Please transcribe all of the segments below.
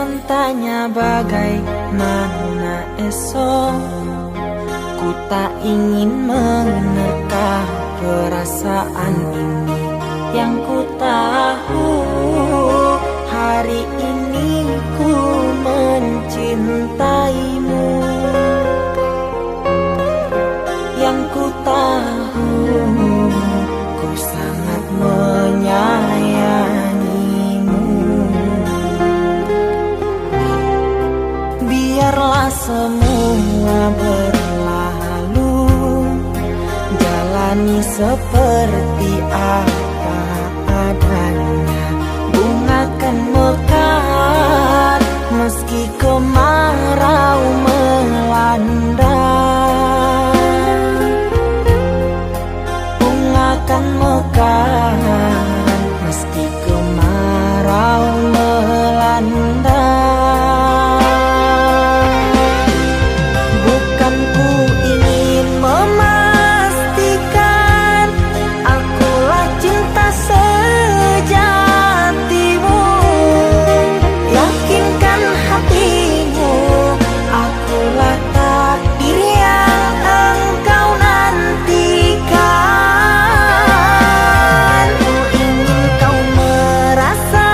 Jangan tanya bagaimana esok, ku tak ingin menerka perasaan ini. Yang ku tahu hari ini ku mencintaimu. Yang ku tahu ku sangat menyayangimu. Biarlah semua berlalu, jalani seperti apa adanya. Bunga kan mekar meski kemarau melanda. Bunga kan mekar meski kemarau melanda. Bukan ku ingin memastikan akulah cinta sejatimu. Yakinkan hatimu, akulah takdir yang engkau nantikan. Ku ingin kau merasa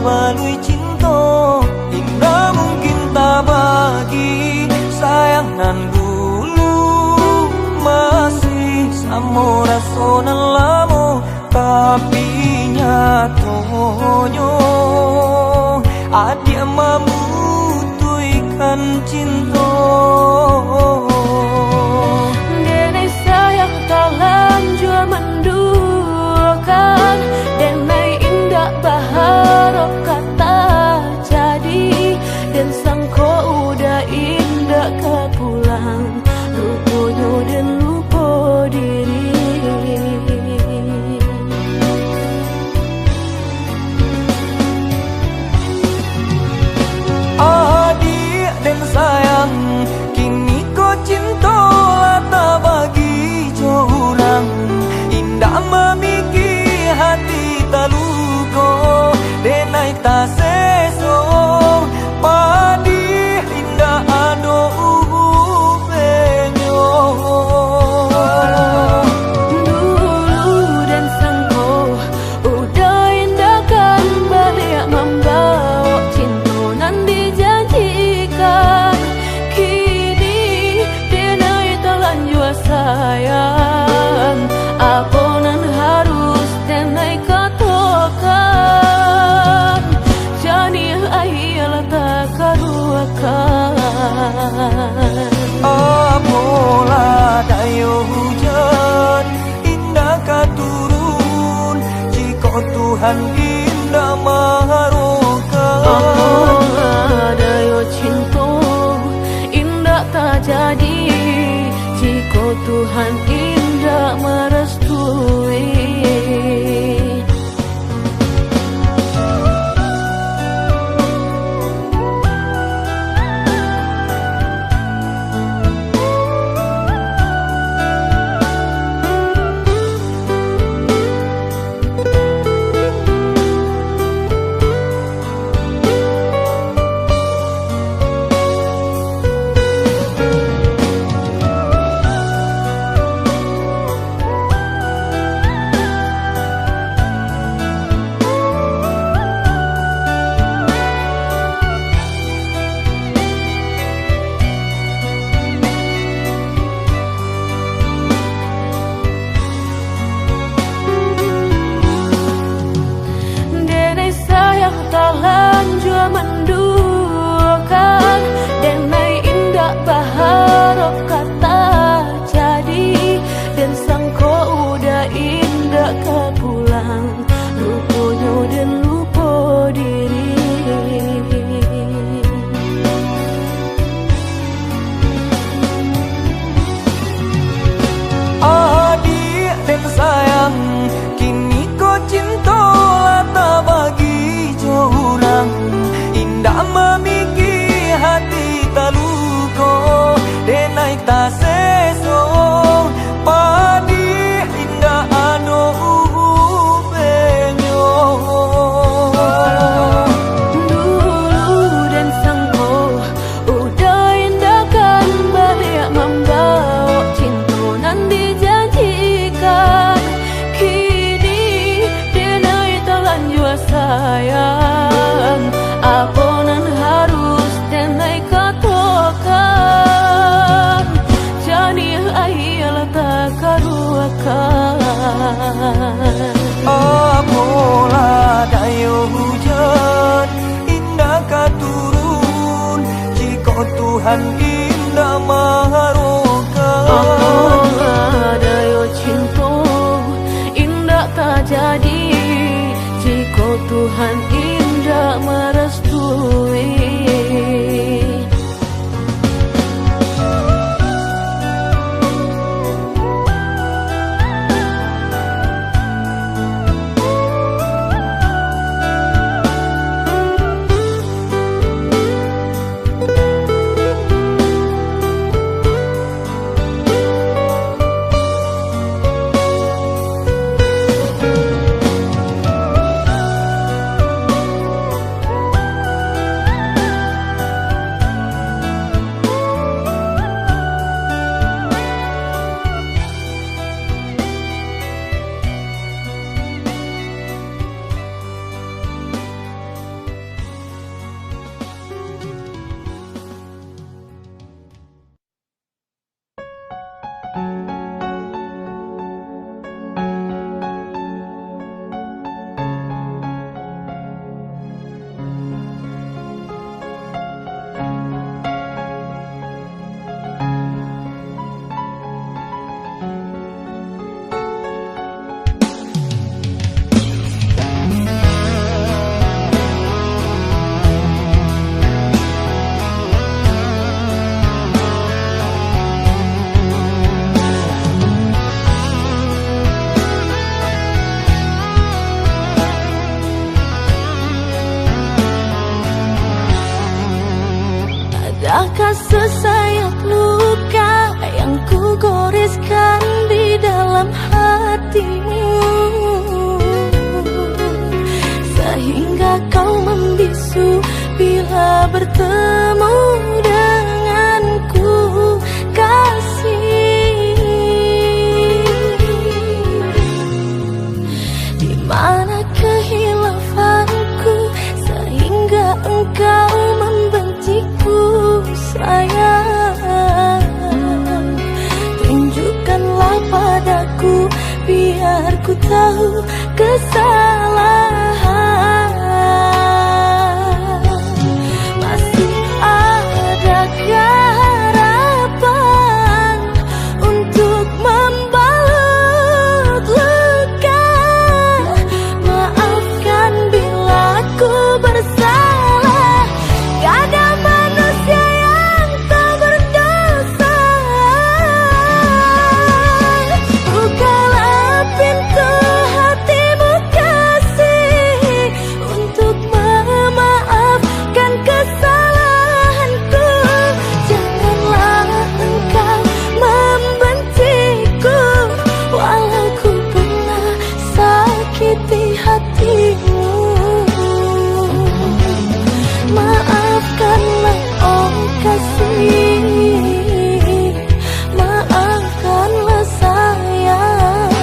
balui cinta indah mungkin tak bagi sayang nan dulu masih samo rasonan lamo tapi nyatonya adia membutuhkan cinta. Denai sayang talam jua menduakan denai indah baharap kata jadi dan sangko udah indah ke pulang lupunya dan lupa diri. Adik dan sayang kini kau cinta tak bagi orang indah memikir hati tak luka denai tak seso padi indah ado ubenyo Dulu dan sangko udah indah kan balik membawa cinta nan dijanjikan kini denai telan jua sayang apa nan harus denai katakan jadi ayalah tak karuakan. apalah dayo hujan indah katurun jika Tuhan indah maharokan. Ada yo cinta indah tak jadi jika Tuhan indah merestui. Denai sayang talan jua menduakan denai indah baharap kata jadi dan sangko udah indah ke pulang lupunya dan lupa diri. Adik dan sayang kini kau cinta tak bagi orang indah memikir hati tak luka denai tak seso padi indah ado ubenyo Dulu dan sangko udah indah kan balik membawa cinta nan dijanjikan kini denai telan jua sayang apa nan harus denai katakan jadi ayalah tak karuakan. apalah dayo hujan indah katurun jika Tuhan indah maharokan. Ada yo cinta indah tak jadi jika Tuhan indah merestui. bertemu denganku kasih. Di mana kehilafanku sehingga engkau membenciku sayang? Tunjukkanlah padaku biar ku tahu kesalahan. Masih adakah harapan untuk membalut luka? Maafkan bila ku bersalah, ada manusia yang tak berdosa. Bukalah pintu hatimu kasih untuk memaafkan kesalahanku. Janganlah engkau membenciku walau ku pernah sakiti hatimu. Maafkanlah oh kasih, maafkanlah sayang.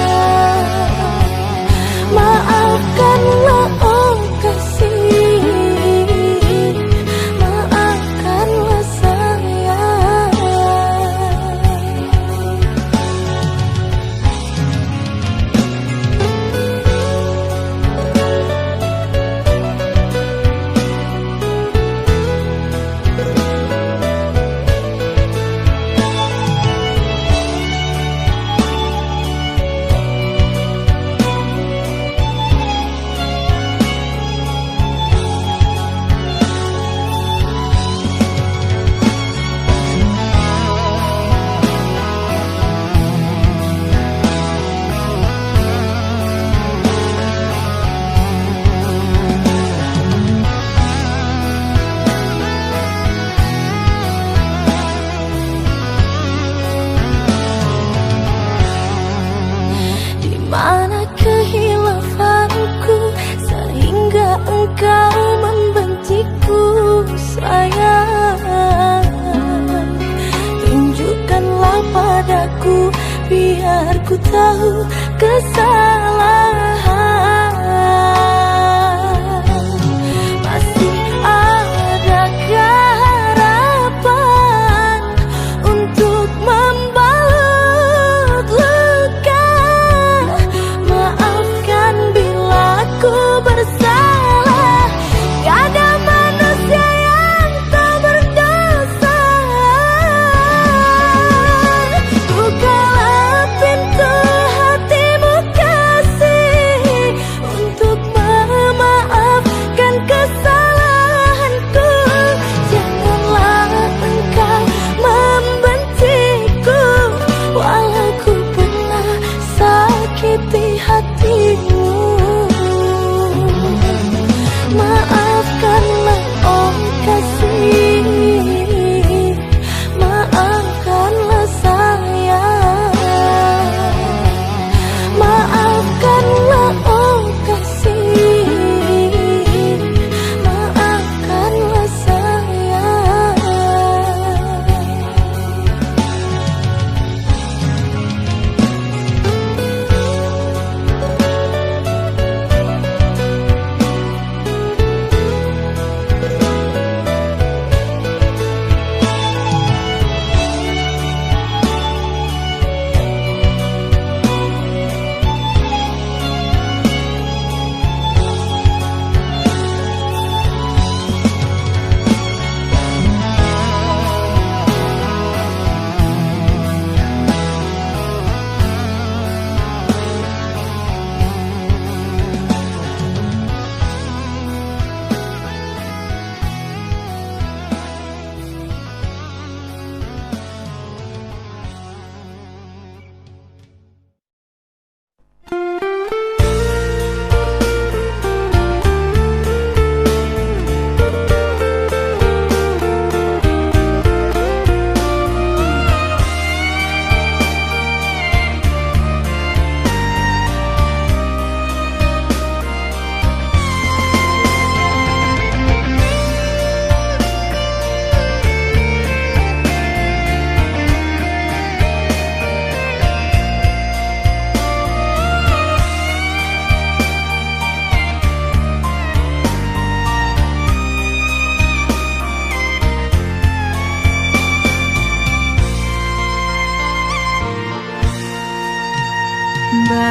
Maafkanlah oh kasih, maafkanlah sayang. Di mana kehilafanku sehingga engkau membenciku sayang? Tunjukkanlah padaku biar ku tahu kesalahan. Masih adakah harapan untuk membalut luka? Maafkan bila ku bersalah, ada manusia yang tak berdosa. Bukalah pintu hatimu kasih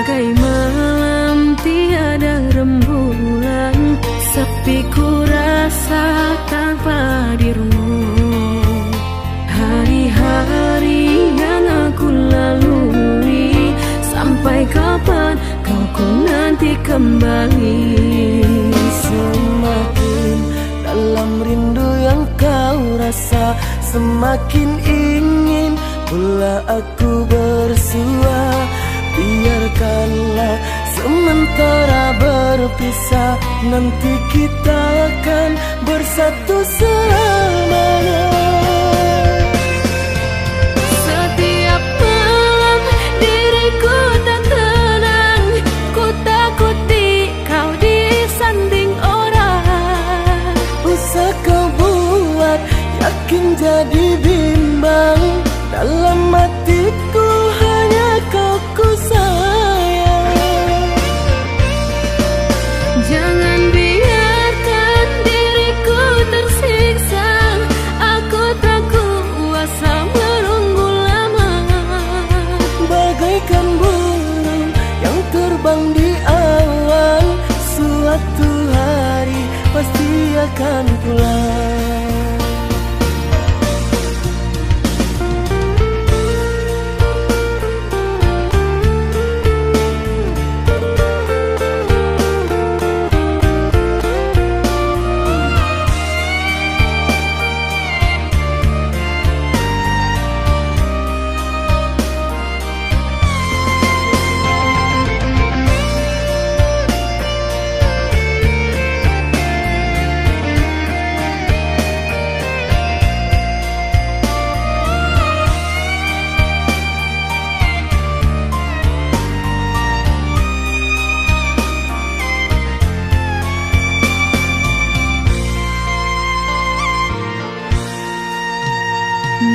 Bagai malam tiada rembulan, sepi ku rasa tanpa dirimu. Hari-hari yang aku lalui, sampai kapan kau ku nanti kembali. Semakin dalam rindu yang kau rasa, semakin ingin pula aku bersua. Biarkanlah sementara berpisah, nanti kita akan bersatu selamanya. Setiap malam diriku tak tenang, ku takuti kau disanding orang. Usah kau buat yakin jadi bimbang, dalam hatiku hanya kau ku sayang. Jangan biarkan diriku tersiksa, aku tak kuasa menunggu lama. Bagaikan burung yang terbang di awan, suatu hari pasti akan pulang.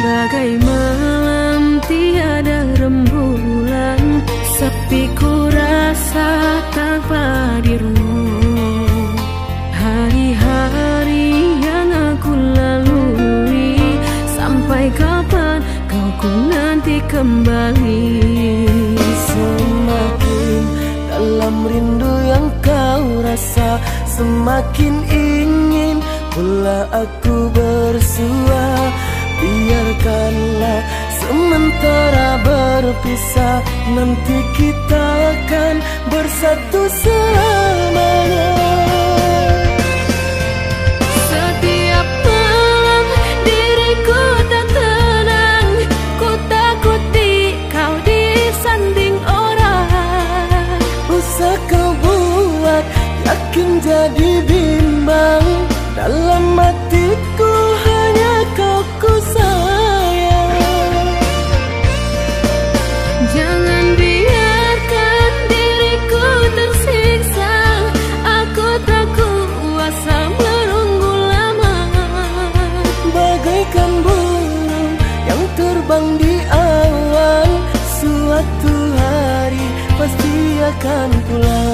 Bagai malam tiada rembulan, sepi ku rasa tanpa dirimu. Hari-hari yang aku lalui, sampai kapan kau ku nanti kembali. Semakin dalam rindu yang kau rasa, semakin ingin pula aku bersua. Biarkanlah sementara berpisah, nanti kita akan bersatu selamanya. Setiap malam diriku tak tenang, ku takuti kau disanding orang. Usah kau buat yakin jadi bimbang, dalam hatiku hanya kau ku sayang. Jangan biarkan diriku tersiksa, aku tak kuasa menunggu lama. Bagaikan burung yang terbang di awan, suatu hari pasti akan pulang.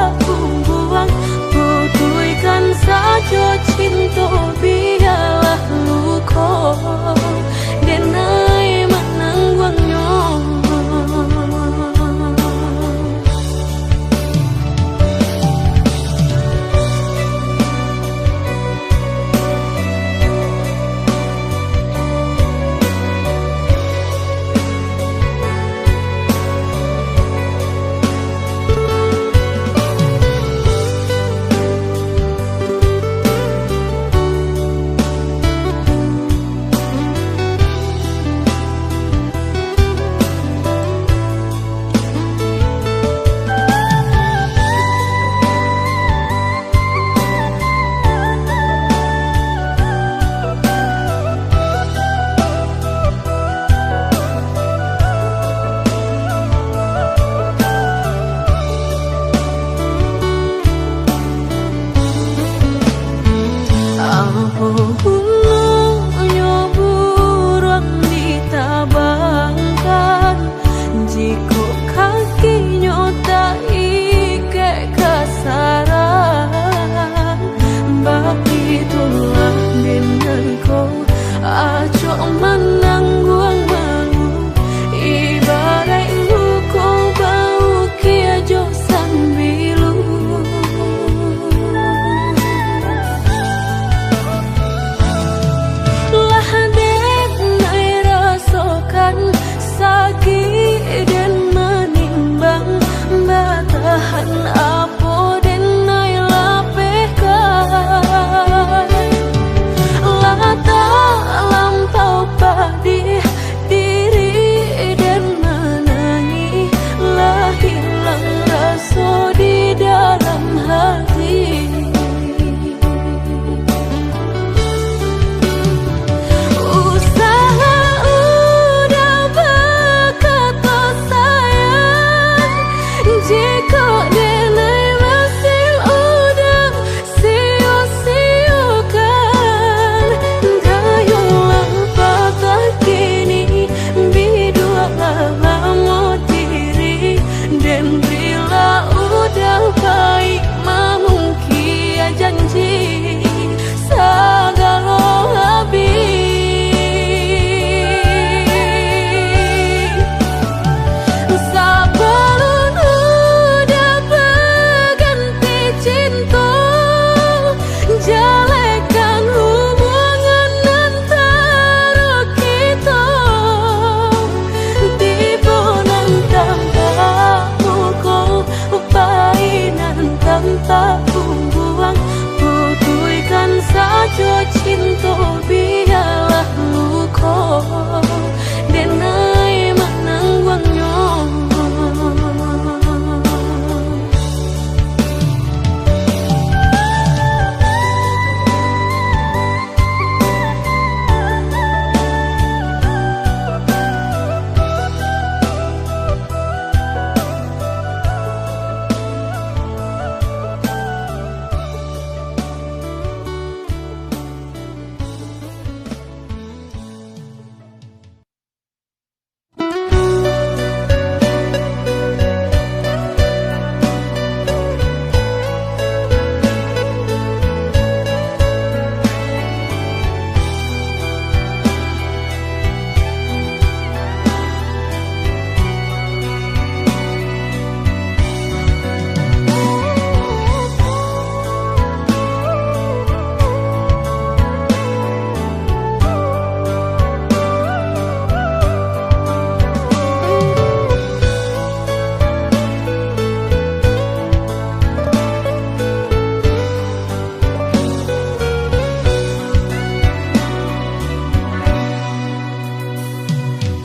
tak buang. Putuikan saja cinta biarlah luka denai menangguangnya. Cinta biarlah luka denai menangguangnya.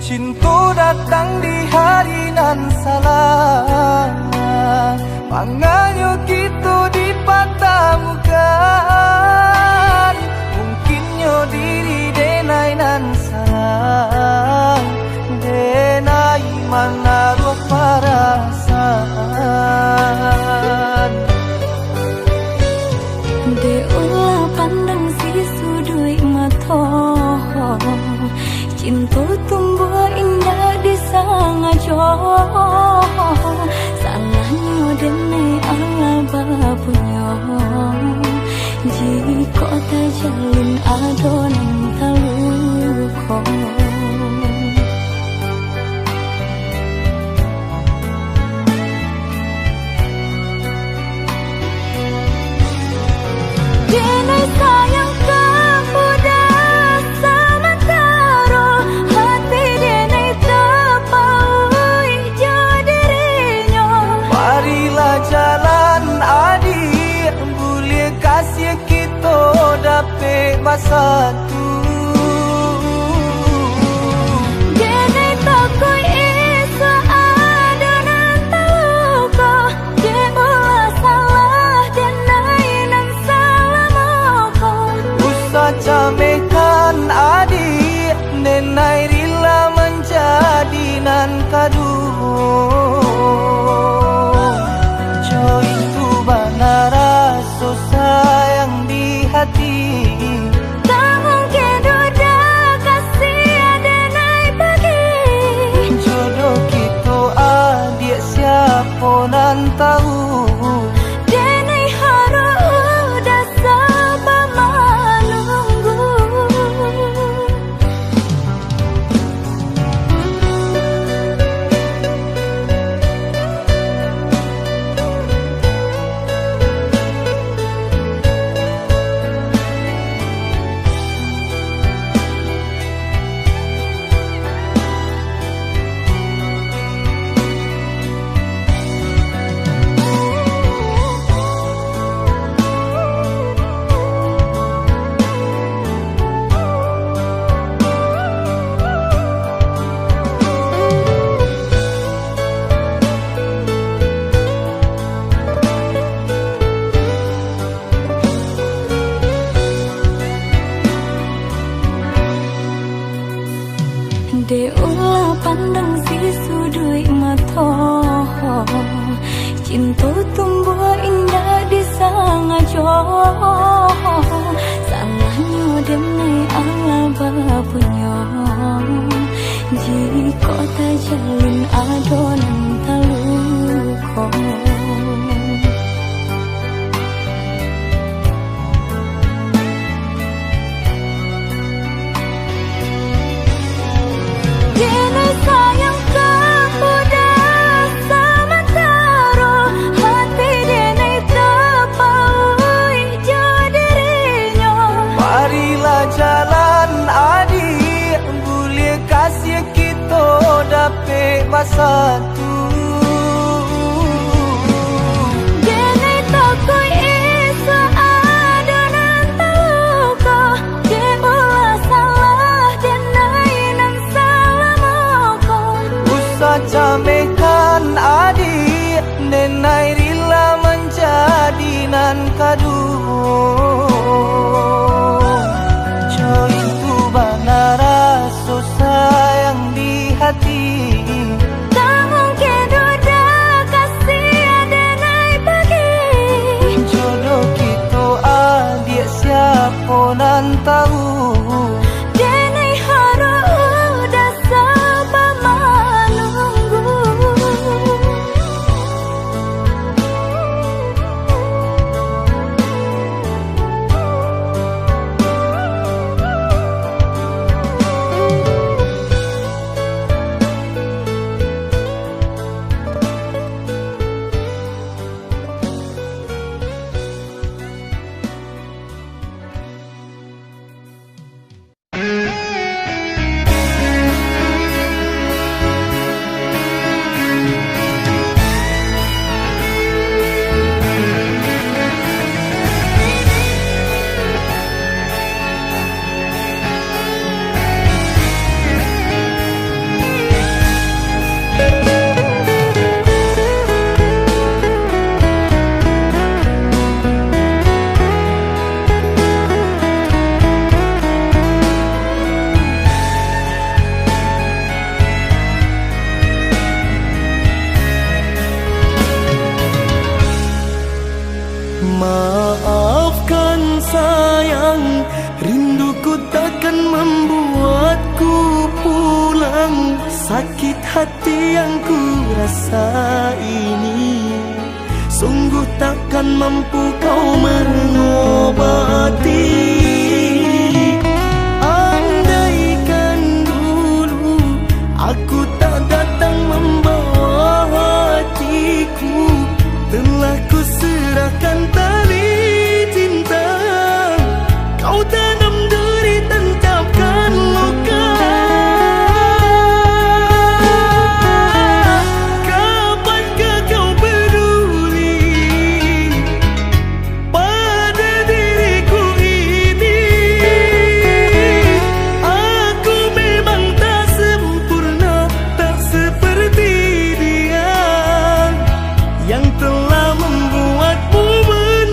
Cinta datang di hari nan salah, panganyo kita dipatamukan. Mungkinnya diri denai nan salah, denai mana ruh perasaan. Deolah pandang si sudui mata, cinta tumbuh indah di sangajo. Salahnya dene Allah kota jalin adonan taluko. Denai sayang kamu dah sementara, hati denai terpaui jadinya. Marilah jalan adik, boleh kasih kita dapat bersatu. Denai takoi isa adonan taluko, dia mula salah denai nang salah moko. Usah camekan adik, nenai rela menjadi nan kadu. Jo itu bana rasa sayang di hati. Tak mungkin duda kasih adenai bagi. Jodoh kita adik siapa nan tahu. Denai harus udah sabar menunggu. De ulah pandang si sudui mata, cinta tumbuh indah di sangajo. Salahnya denai ala bapunya, jika tak jalin adonan taluko. Denai sayang kamu dah sementara, hati denai terpaui jadinya. Marilah jalan adik, boleh kasih kita dapat bersatu. Denai takoi isa adonan taluko, dia mula salah denai nang salah moko. Usah camekan adik, nenai rela menjadi nan kadu. Jo itu bana rasa sayang di hati. Tak mungkin duda kasih adenai bagi. Jodoh kita adik siapa nan tahu. Denai harus udah sabar menunggu. Maafkan sayang, rinduku takkan membuatku pulang. Sakit hati yang ku rasa ini sungguh takkan mampu kau mengobati. Andaikan dulu aku tak datang membawa hatiku, telah ku serahkan tali cinta. Kau tanam duri, tancapkan luka. Kapankah kau peduli pada diriku ini? Aku memang tak sempurna, tak seperti dia yang telah membuatmu menderita.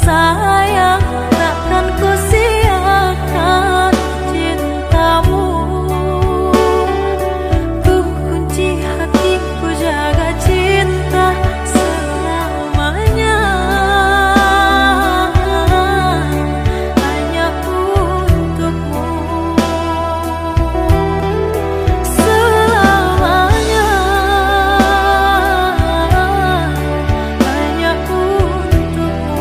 sayang, takkan ku siakan cintamu. Ku kunci hatiku, jaga cinta selamanya, hanya untukmu. Selamanya, hanya untukmu.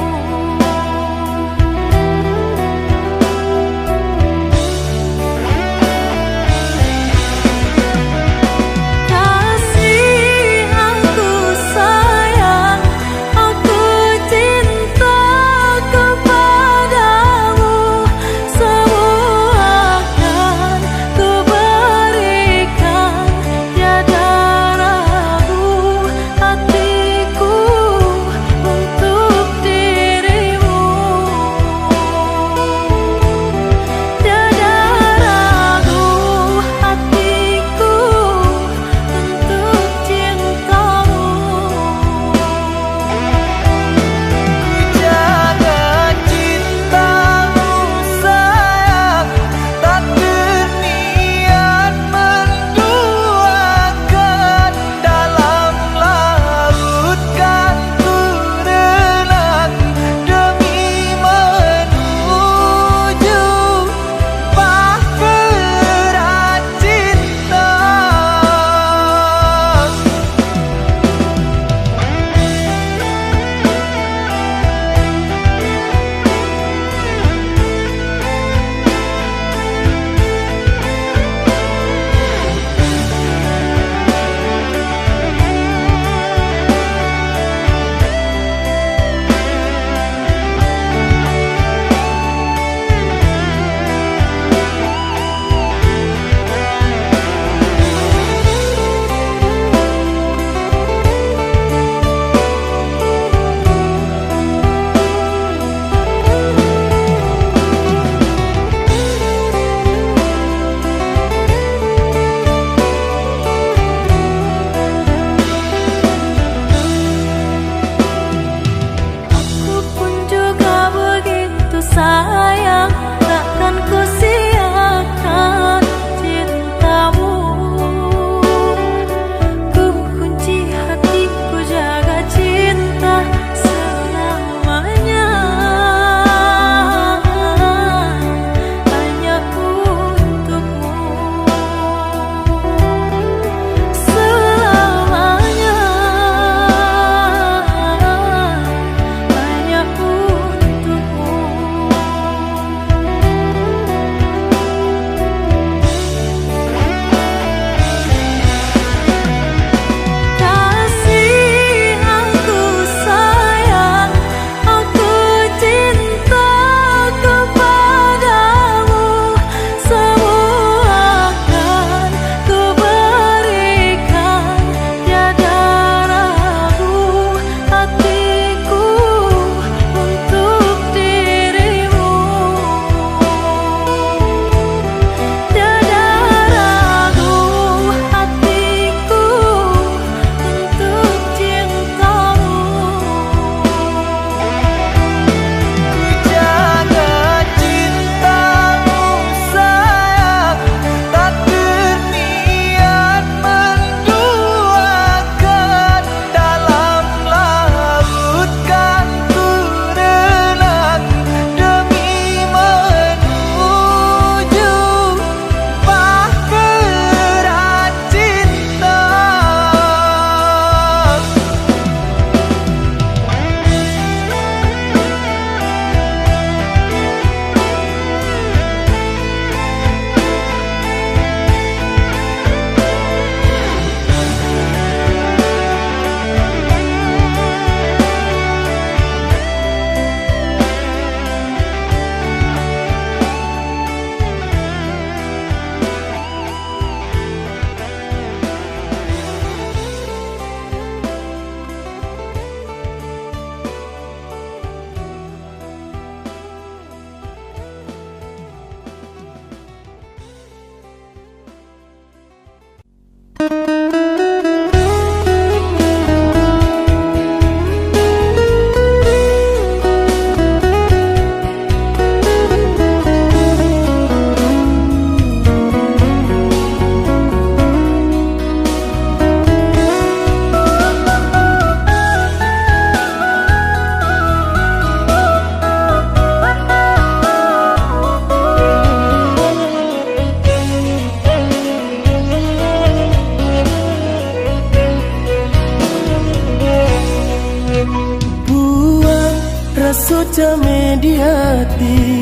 mediati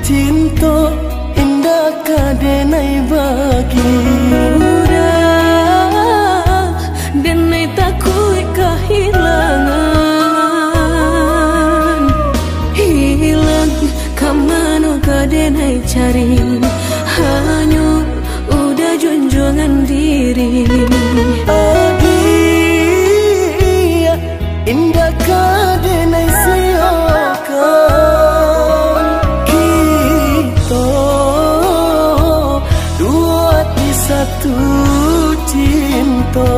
cinta indah kadenai bagi Udah denai takut kehilangan hilang kamano kadenai cari hanya udah junjungan diri adia indah kadenai siokan kita dua di satu cinta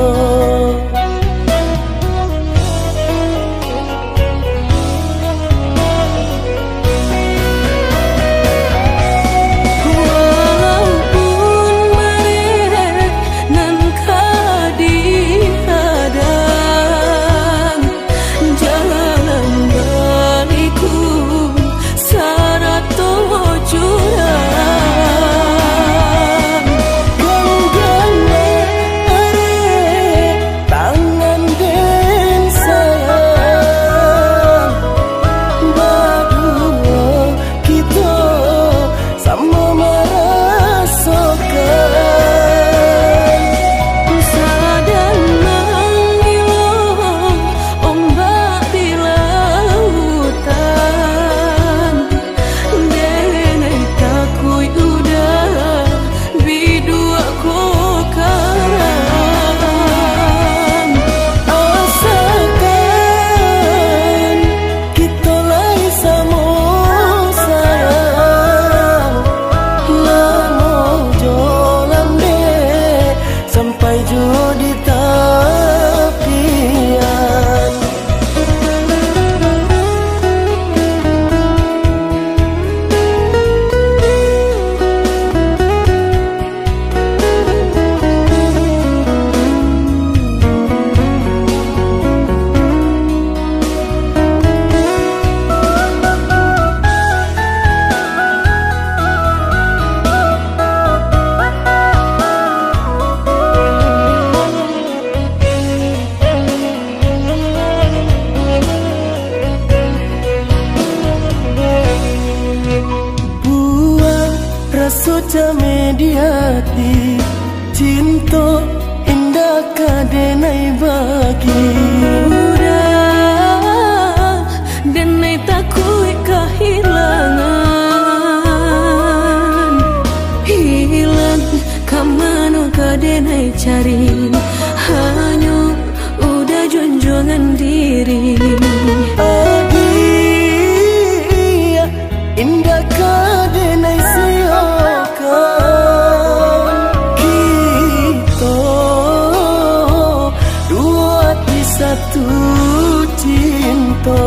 Suca mediati cinta indah kadenai bagi Udah denai takut kehilangan hilang kamano kadenai cari hanya udah junjungan diri adia indah kadenai satu cinta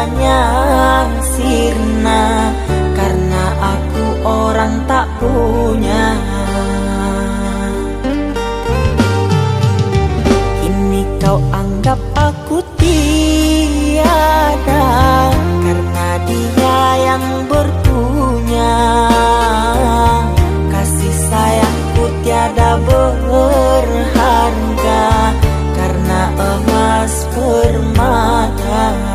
semuanya sirna, karena aku orang tak punya. Kini kau anggap aku tiada, karena dia yang berpunya. Kasih sayangku tiada berharga, karena emas permata.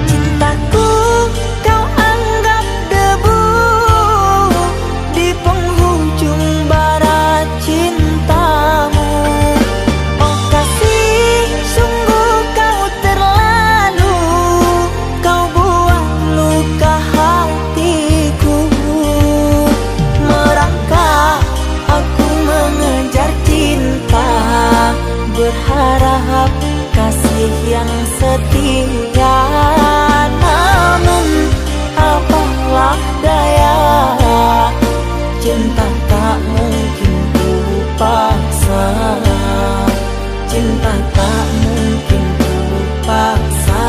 Cintaku kau anggap debu di penghujung barat cintamu. Oh kasih, sungguh kau terlalu, kau buat luka hatiku. Merangkak aku mengejar cinta, berharap kasih yang setia. Namun apalah daya, cinta tak mungkin ku paksa. Cinta tak mungkin ku paksa.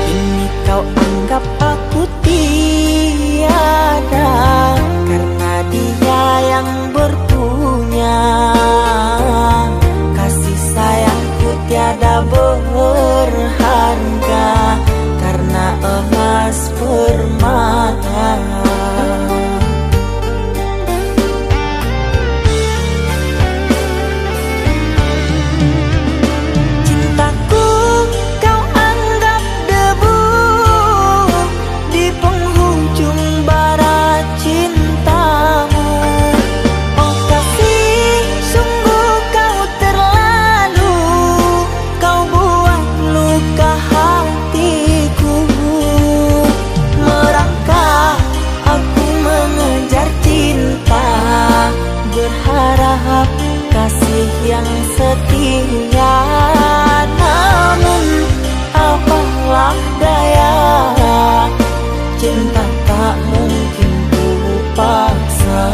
Kini kau anggap aku tiada, karena dia yang berpunya. Kasih sayangku tiada berharga, karena emas permata. Cintaku kau anggap debu di penghujung barat cintamu. Oh kasih, sungguh kau terlalu, kau buat luka hatiku. Merangkak aku mengejar cinta, berharap kasih yang setia. Namun apalah daya, cinta tak mungkin ku paksa.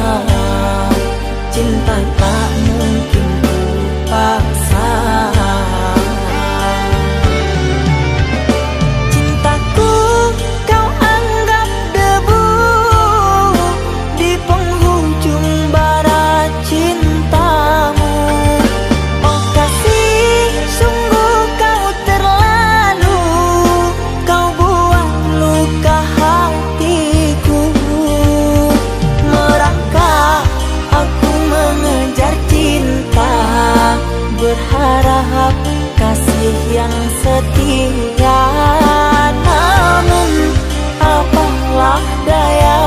Cinta tak mungkin ku paksa. Cintaku kau anggap debu di penghujung barat cintamu. Oh kasih, sungguh kau terlalu, kau buat luka hatiku. Merangkak aku mengejar cinta, berharap kasih yang setia. Namun apalah daya,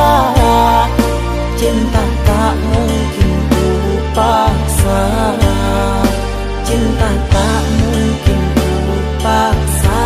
cinta tak mungkin ku paksa. Cinta tak mungkin ku paksa.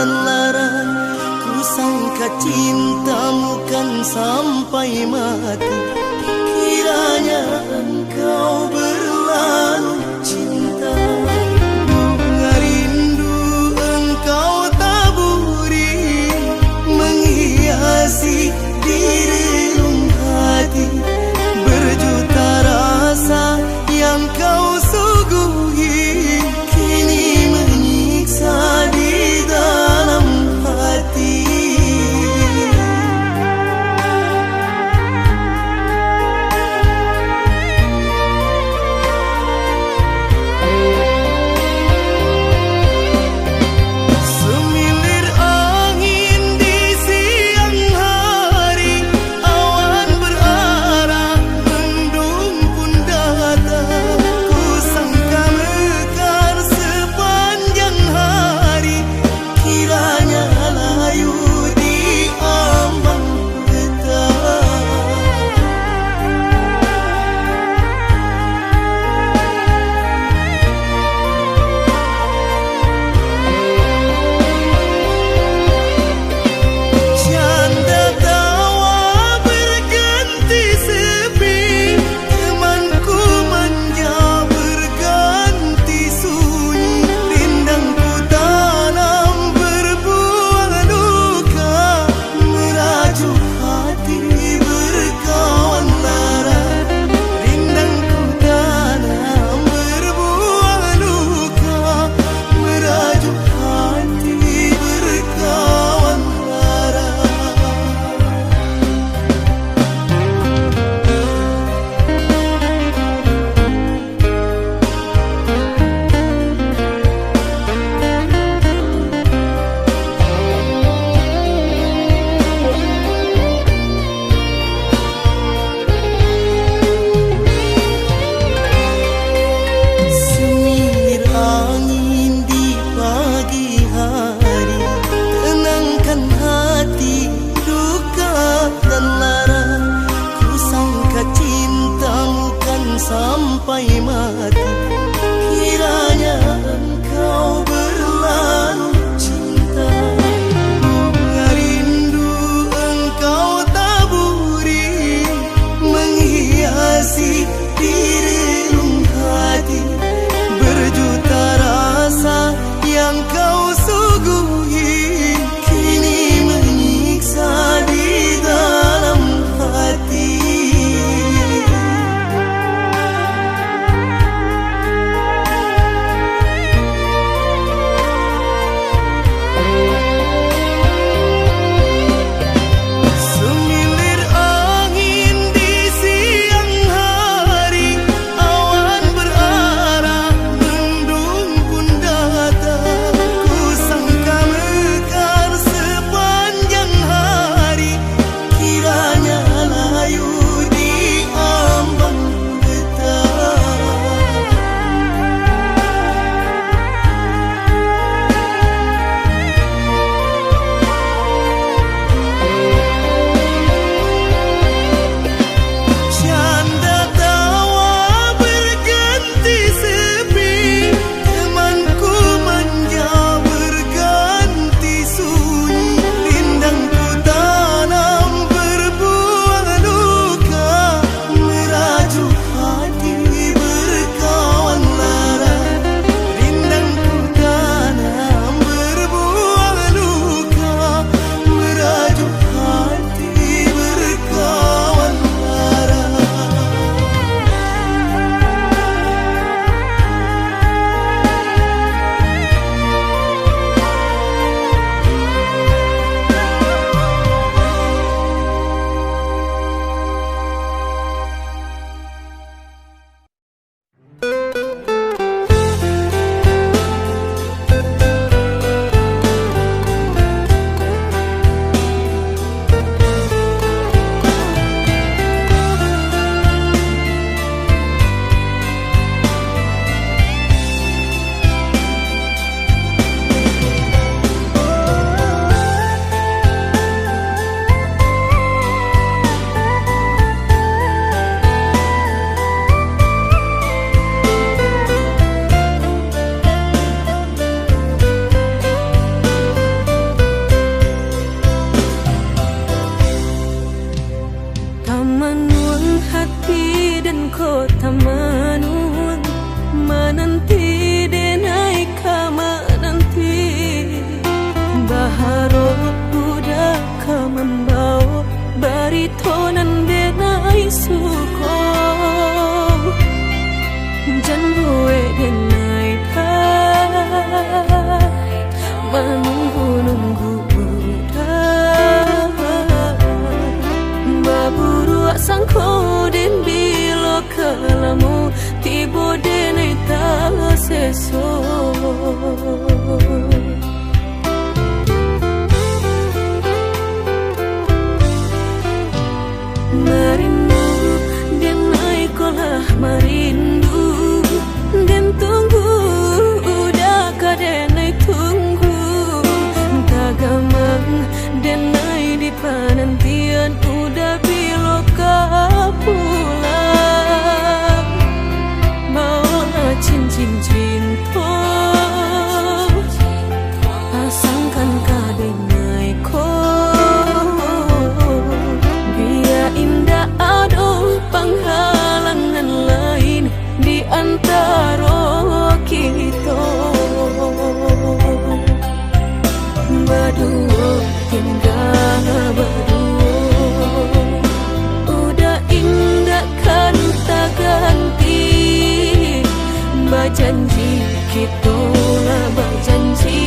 dan lara. Ku sangka cintamu kan sampai mati. Kiranya engkau berlalu cinta. Bunga rindu engkau taburi, menghiasi di relung hati. Berjuta rasa yang kau suguhi, kini menyiksa di dalam hati. Semilir angin di siang hari, awan berarah, mendung pun datang. Ku sangka mekar sepanjang hari, kiranya layu di ambang petang. Canda tawa berganti sepi, temanku manja berganti sunyi. Rindangku tanam berbuah luka, merajuk hati berkawan lara. Rindangku tanam berbuah luka, merajuk hati berkawan lara. Semilir angin di pagi hari, tenangkan hati, duka dan lara. Ku sangka cintamu kan sampai mati. Kiranya engkau berlalu cinta. Bunga rindu engkau taburi, menghiasi di relung hati. Berjuta rasa yang kau suguhi, kini menyiksa di dalam hati. esok. Merindu dan naik kolah merindu dan tunggu udah kadenai tunggu tagamang dan naik di penantian udah biloka pulang bawa cincin cinta pasangkan kadenai ko biar indah ada penghalangan lain di antara kita berdua tinggal berdua udah indah kan tak ganti berjanji kita lah berjanji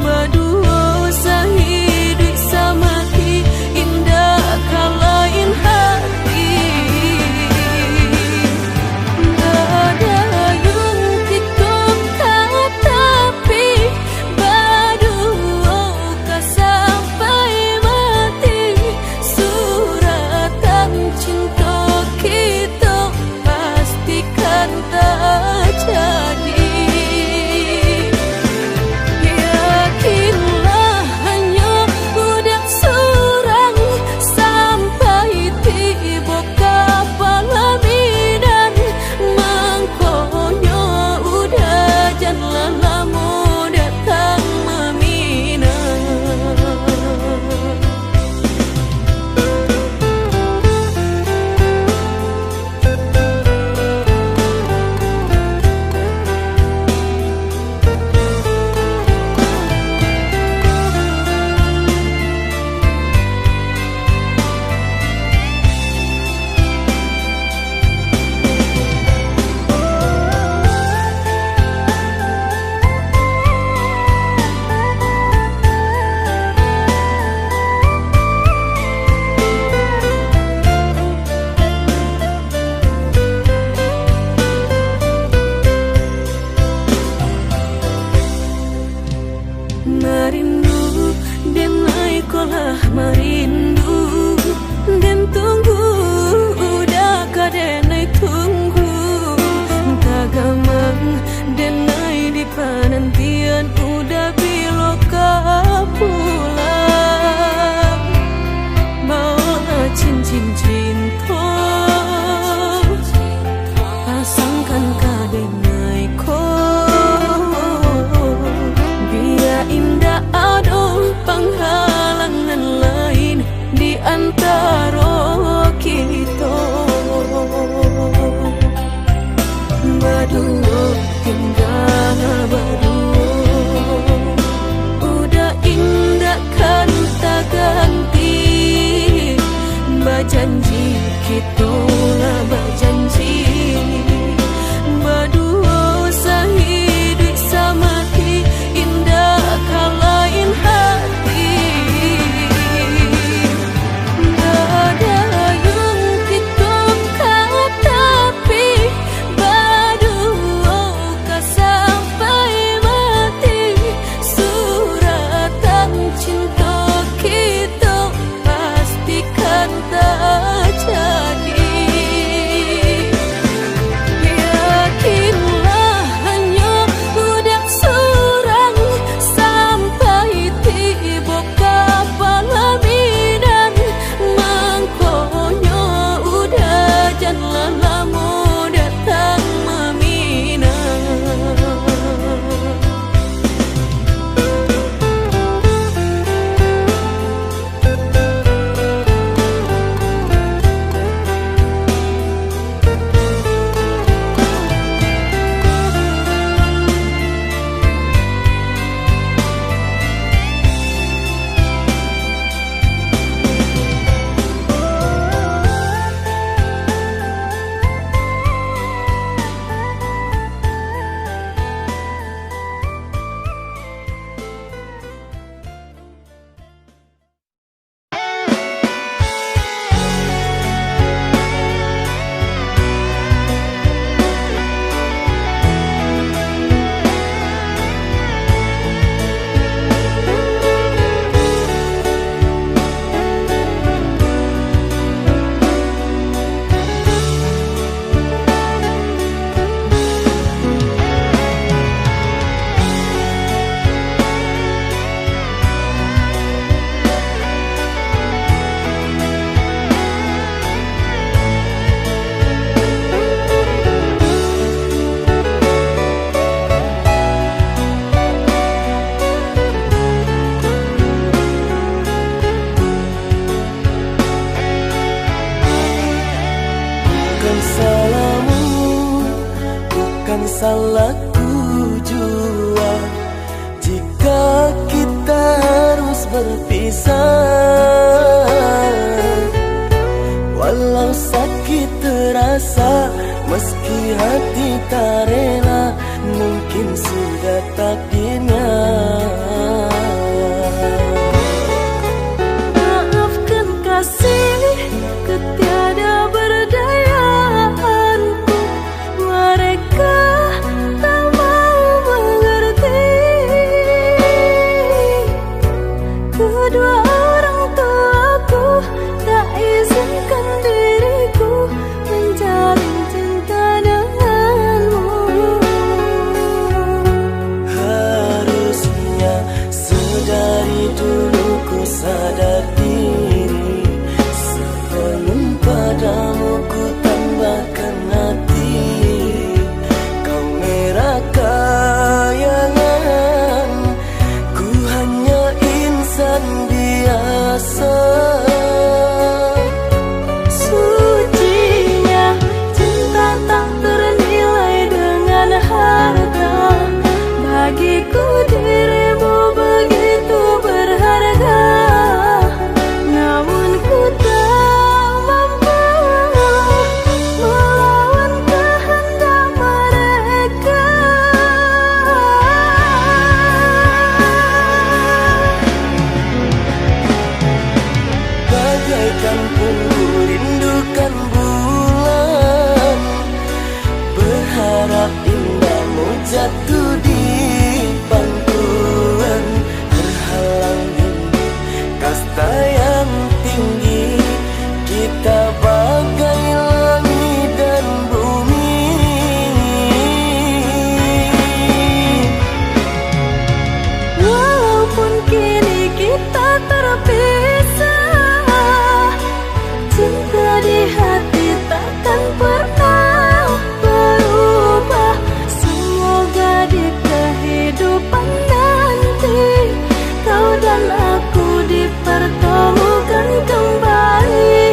berdua sehidup semati indah kalain hati ada yang kita tapi berdua tak sampai mati suratan cinta kita pastikan tak jadi. salahku jua jika kita harus berpisah. Walau sakit terasa, meski hati tak rela, mungkin sudah takdirnya. Maafkan kasih ketiada berdayaanku, mereka tak mau mengerti. Kedua orang tuaku tak izinkan diriku menjalin cinta denganmu. Harusnya sedari dulu ku sadar diri, sebelum padamu ku tambahkan hati. Kau merah kayangan, ku hanya insan biasa. Sucinya cinta tak ternilai dengan harta, bagiku dirimu begitu berharga. Namun ku tak mampu melawan kehendak mereka. Bagaikan punggu rindukan bulan, berharap indahmu jatuh di pangkuan, terhalang dinding kasta yang tinggi. Kita bagai langit dan bumi. Walaupun kini kita terpisah, cinta di hati takkan pernah berubah. Semoga di kehidupan nanti kau dan aku dipertemukan kembali.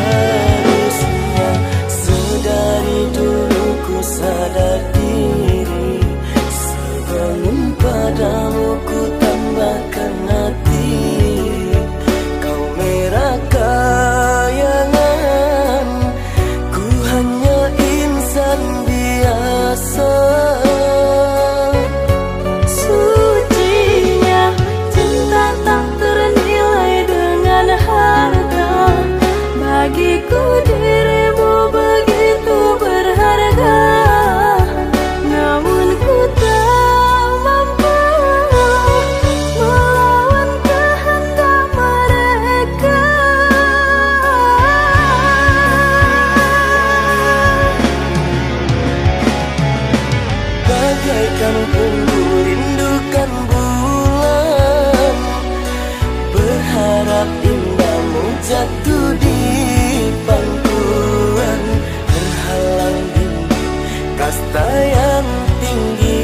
Harusnya sedari dulu ku sadar diri, sebelum padamu ku tambahkan hati. Kau merah kayangan, ku hanya insan biasa. Sucinya cinta tak ternilai dengan harta, bagiku dirimu begitu berharga. Namun ku tak mampu melawan kehendak mereka. Bagaikan punggu rindukan bulan, berharap indahmu jatuh di pangkuan, terhalang dinding kasta yang tinggi.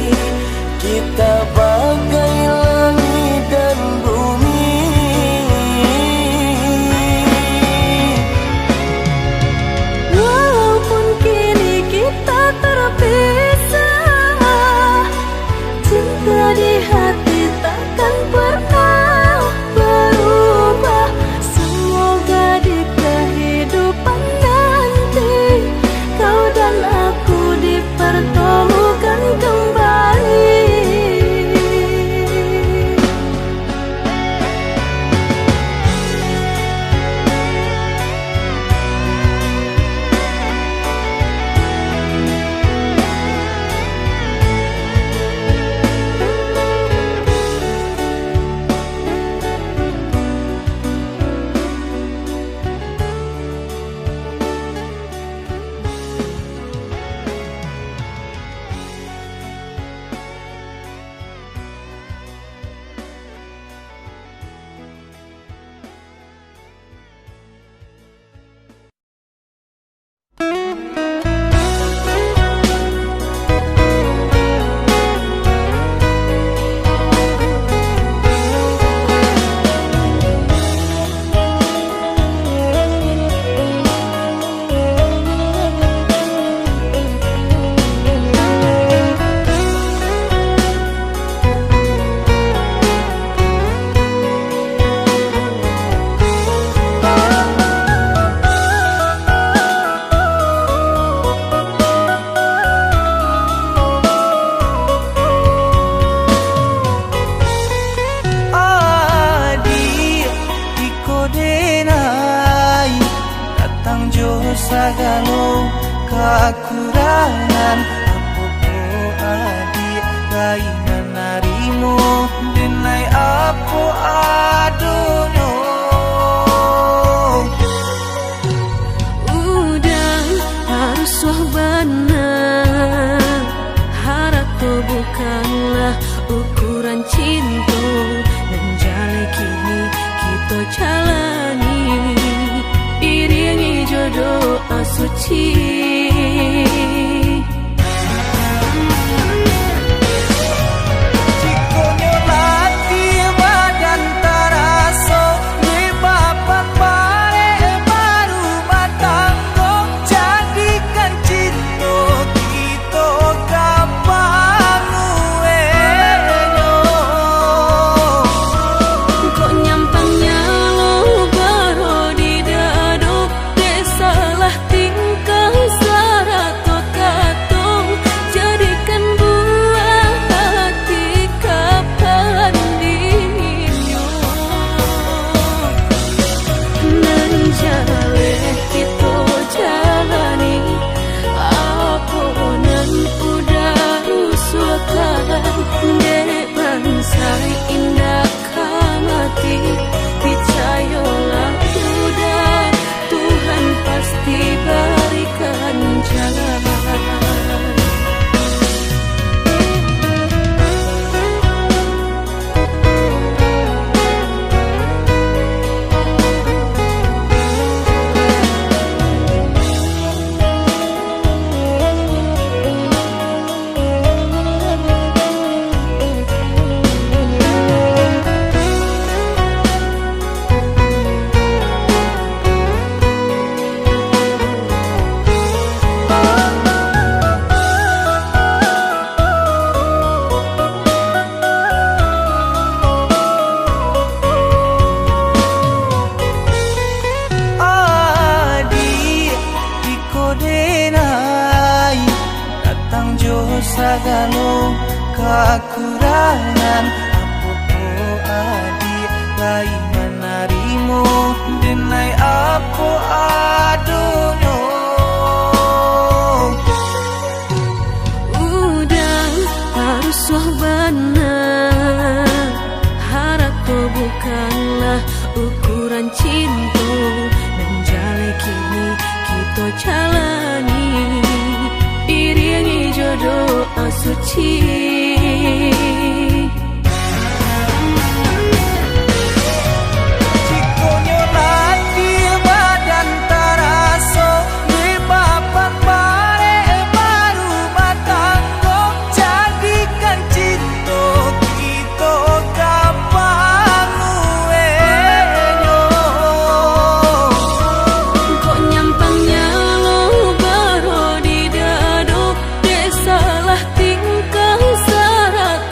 Kita bagai langit dan bumi. Walaupun kini kita terpisah, cinta di hati takkan pernah berubah. Semoga di denai datang jo sagalo kekurangan apopo adi kainan narimu denai apo adonyo udah harus benar harap tuh bukanlah ukuran cinta dan jalan kini kita jalani iringi jodoh asuci indah kamati percayalah udah Tuhan pasti berikan jalan. Sagalo kekurangan apopo adi kainan narimu denai apo adonyo udah harus benar harap tuh bukanlah ukuran cinta dan jalan kini kita jalani iringi jodoh asuci tingkah syarat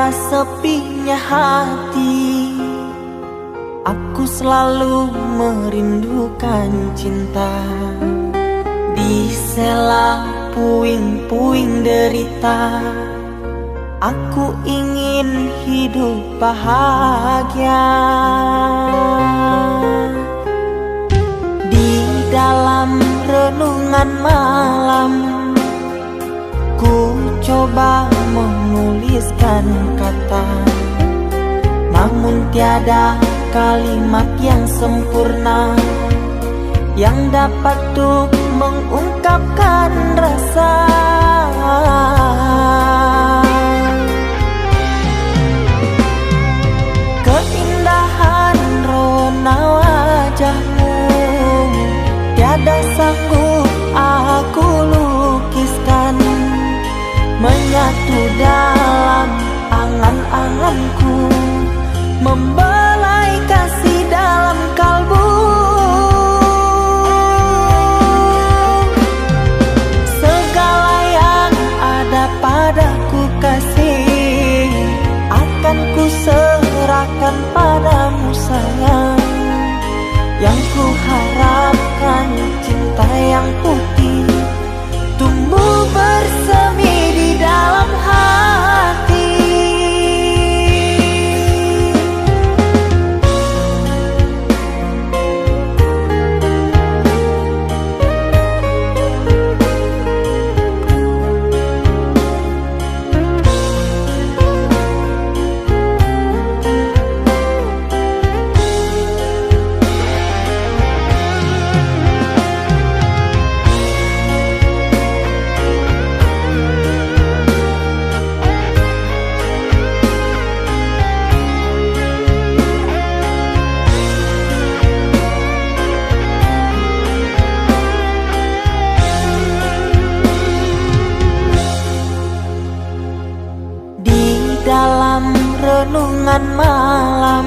Betapa sepinya hati, aku selalu merindukan cinta. Di sela puing-puing derita, aku ingin hidup bahagia. Di dalam renungan malam, ku coba menuliskan kata, namun tiada kalimat yang sempurna yang dapat untuk mengungkapkan rasa. Keindahan rona wajahmu tiada sanggup aku lukiskan, menyatu dalam angan-anganku, membelai kasih dalam kalbu. Segala yang ada padaku kasih, akan ku serahkan padamu sayang. Yang ku harapkan cinta yang putih tumbuh bersemi di dalam hati. Dalam renungan malam,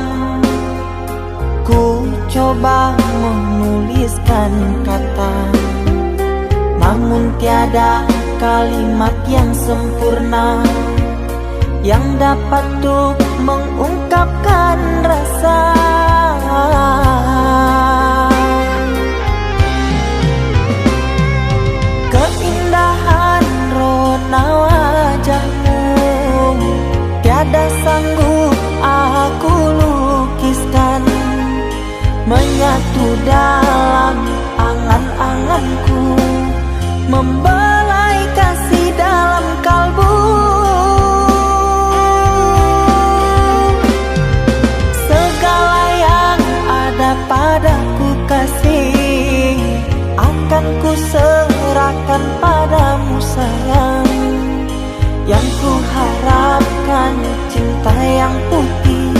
ku coba menuliskan kata, namun tiada kalimat yang sempurna yang dapat untuk mengungkapkan rasa. Keindahan rona wajahmu tiada sanggup aku lukiskan, menyatu dalam angan-anganku, membelai kasih dalam kalbu. Segala yang ada padaku kasih, akan ku serahkan padamu sayang. Yang ku harapkan cinta yang putih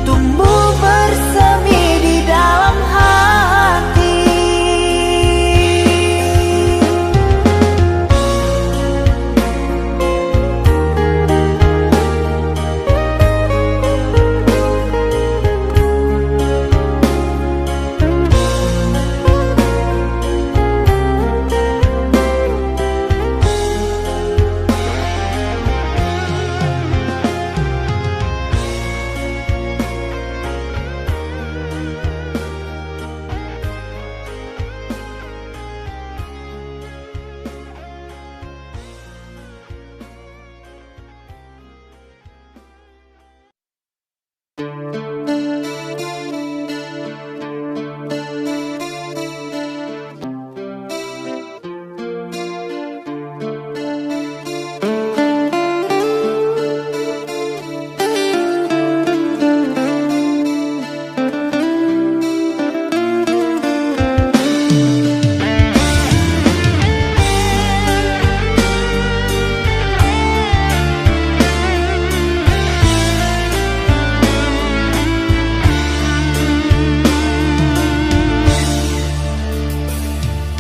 tumbuh bersemi di dalam hati.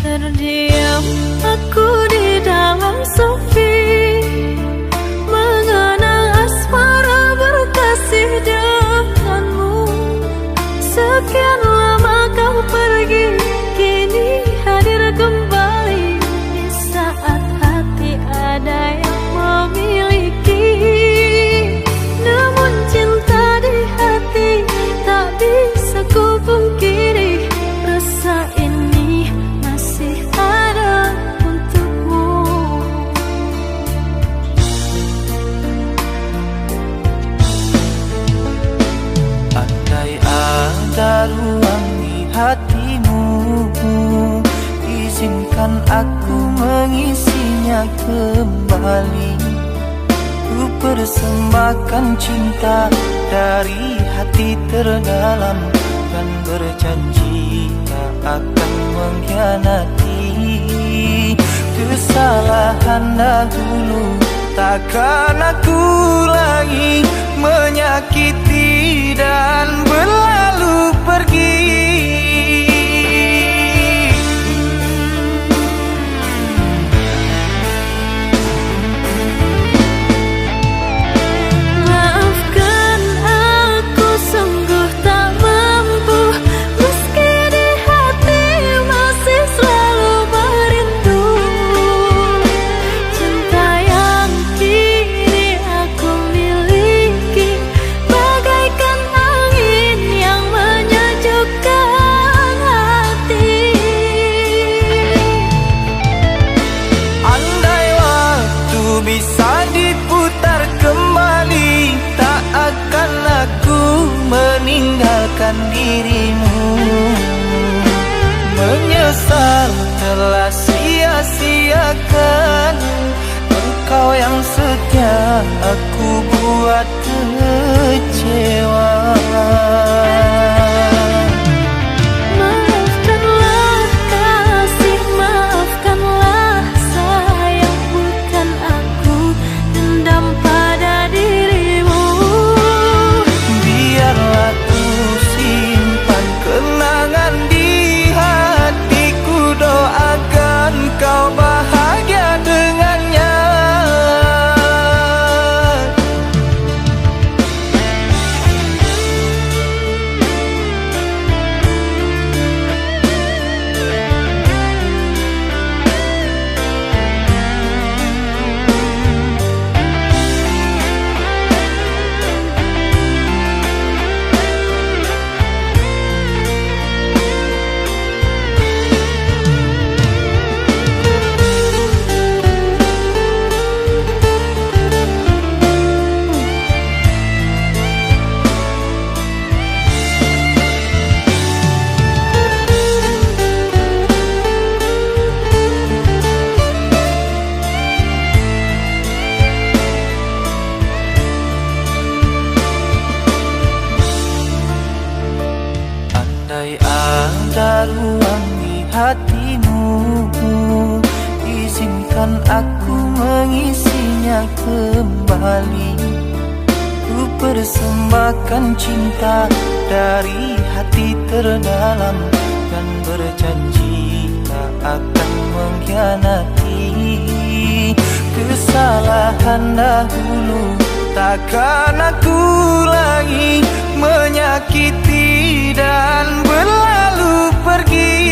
Terdiam aku di dalam sepi, mengenang asmara berkasih denganmu. Sekian lama kau pergi, kini hadir kembali di saat hati ada yang memiliki. Izinkan aku mengisinya kembali. Ku persembahkan cinta dari hati terdalam, dan berjanji tak akan mengkhianati. Kesalahan dahulu takkan aku lagi menyakiti dan berlalu pergi. Bisa diputar kembali, tak akan aku meninggalkan dirimu. Menyesal telah sia-siakan engkau yang setia, aku buat kecewa. Kau bahagia dengannya. Andai ada ruang di hatimu, izinkan aku mengisinya kembali. Ku persembahkan cinta dari hati terdalam, dan berjanji tak akan mengkhianati. Kesalahan dahulu takkan aku lagi menyakiti dan berlalu pergi.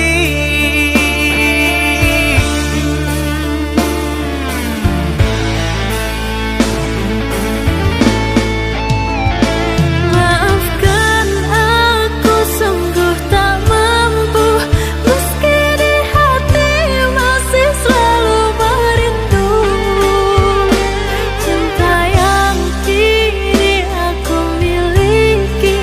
Maafkan aku sungguh tak mampu, meski di hati masih selalu merindu. Cinta yang kini aku miliki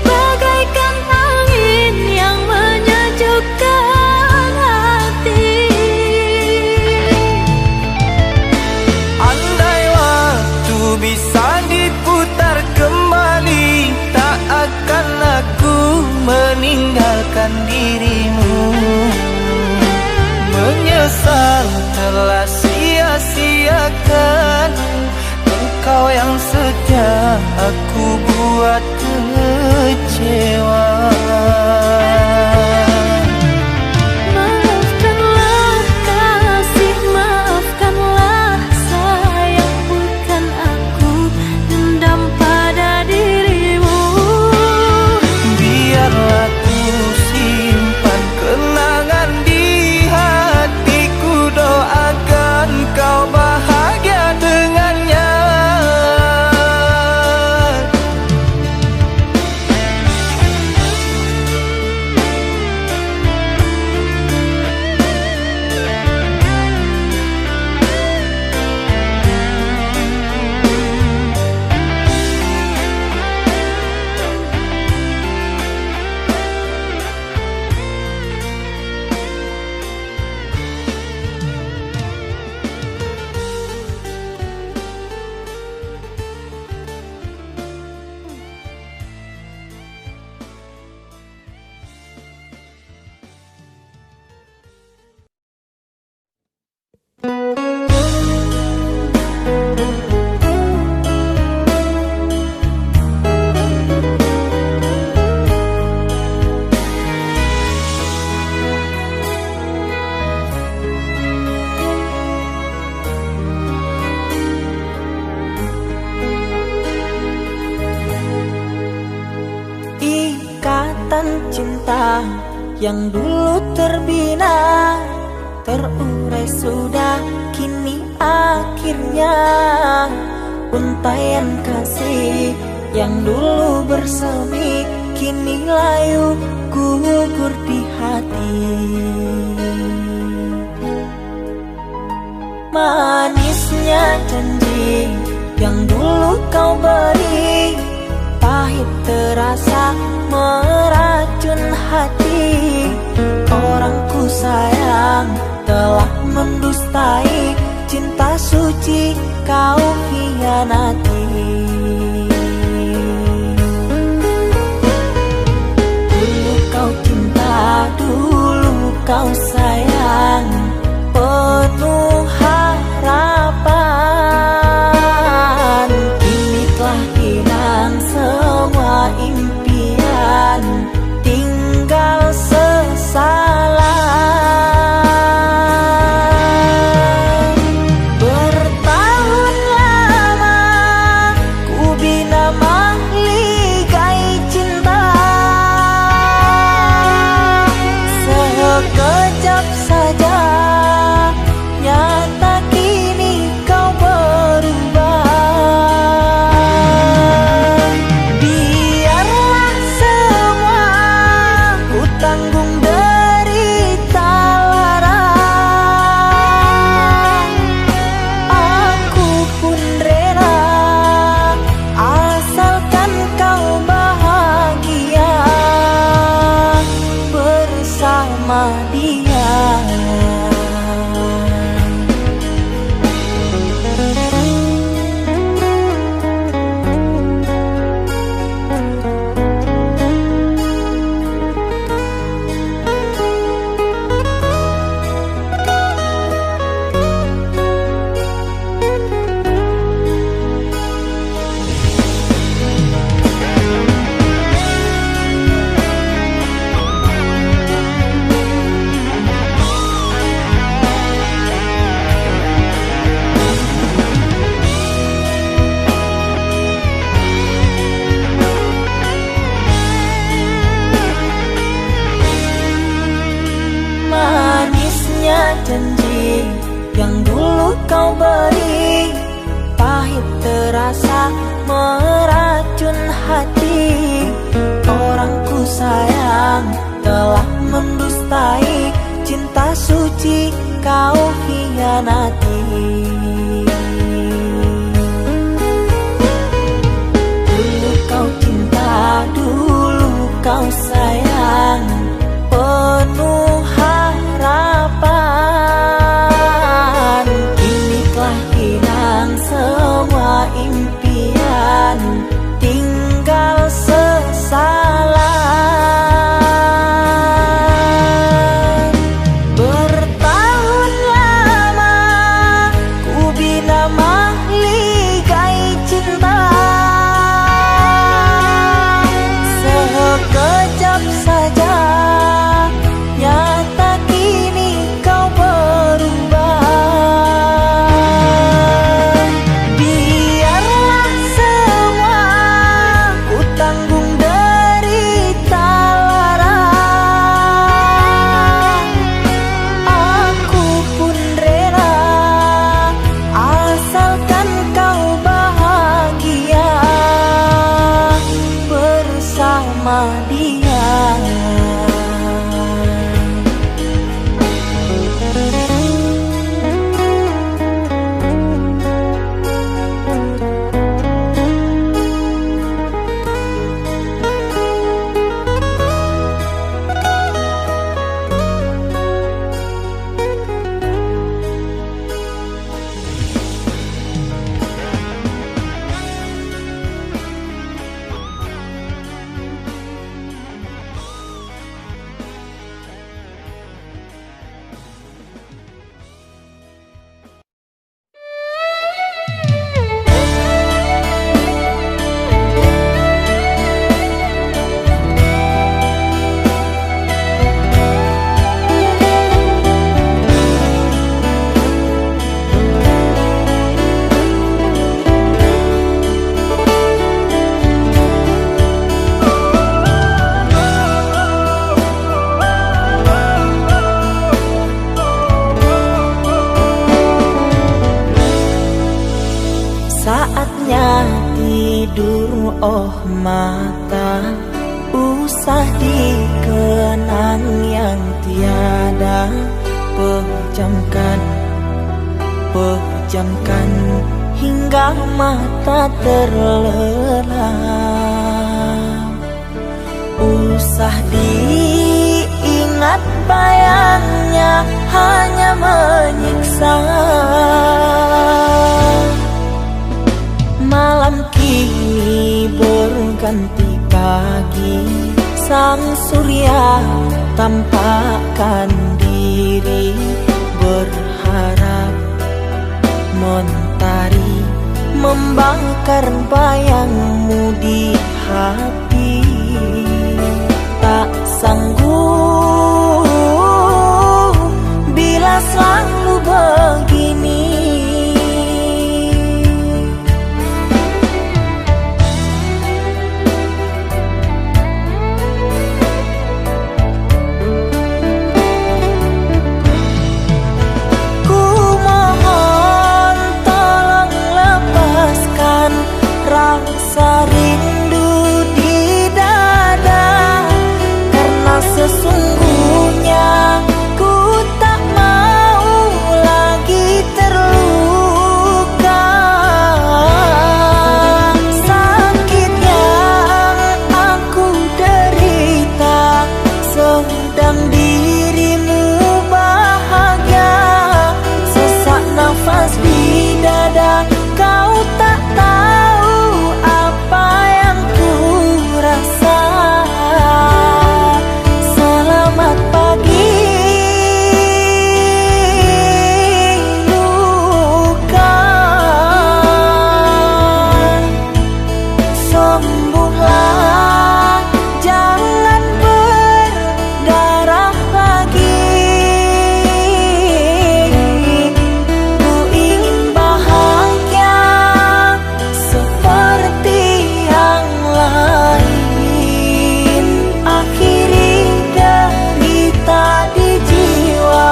bagaikan angin yang menyejukkan hati. Andai waktu bisa diputar kembali, tak akan aku meninggalkan dirimu. Menyesal telah sia-siakan engkau yang setia, aku buat kecewa. Maafkanlah kasih, maafkanlah sayang, bukan aku dendam pada dirimu. Biarlah ku simpan kenangan di hatiku, doakan kau bahagia dengannya. yang dulu terbina, terurai sudah kini akhirnya. Untaian kasih yang dulu bersemi, kini layu gugur di hati. Manisnya janji yang dulu kau beri, pahit terasa meracun hati. Orangku sayang telah mendustai, cinta suci kau hianati. Dulu kau cinta, dulu kau sayang, penuh harapan. Kini telah hilang semua impian, tinggal sesalan. Bertahun lama ku bina mahligai cinta, sekejap saja nyata kini kau berubah. Biarlah semua ku tanggung derita lara, aku pun rela asalkan kau bahagia bersama dia. Manisnya janji yang dulu kau beri, pahit terasa meracun hati. Orangku sayang telah mendustai, cinta suci kau hianati. Dulu kau cinta, dulu kau sayang, penuh harapan. Kini telah hilang semua impian, tinggal sesalan. Bertahun lama ku oh mata, usah dikenang yang tiada. Pejamkan, pejamkan hingga mata terlelap. Usah diingat bayangnya hanya menyiksa. Malam kini berganti pagi, sang surya tampakkan diri, berharap mentari membakar bayangmu di hati. Tak sanggup bila selalu begini. Rasa rindu di dada, karena sesungguhnya ku tak mau lagi terluka. Sakit yang aku derita, sedang dirimu bahagia. Sesak nafas di dada, kau tak tahu apa yang ku rasa. Selamat pagi luka, sembuhlah, jangan berdarah lagi. Ku ingin bahagia seperti yang lain, akhiri derita di jiwa.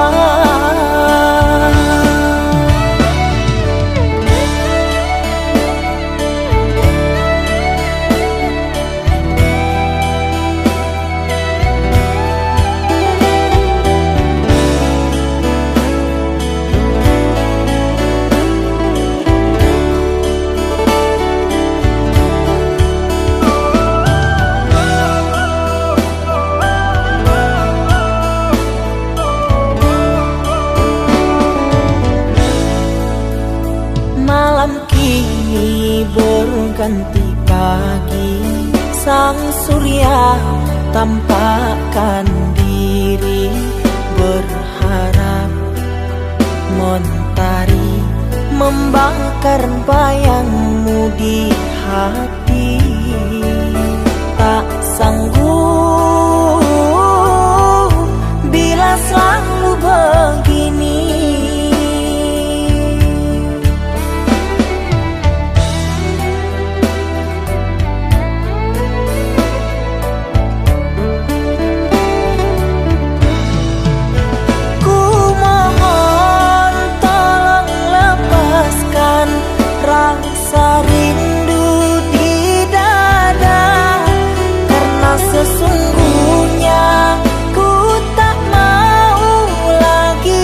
Malam kini berganti pagi, sang surya tampakkan diri, berharap mentari membakar bayangmu di hati. Tak sanggup bila selalu begini. Rasa rindu di dada, karena sesungguhnya ku tak mau lagi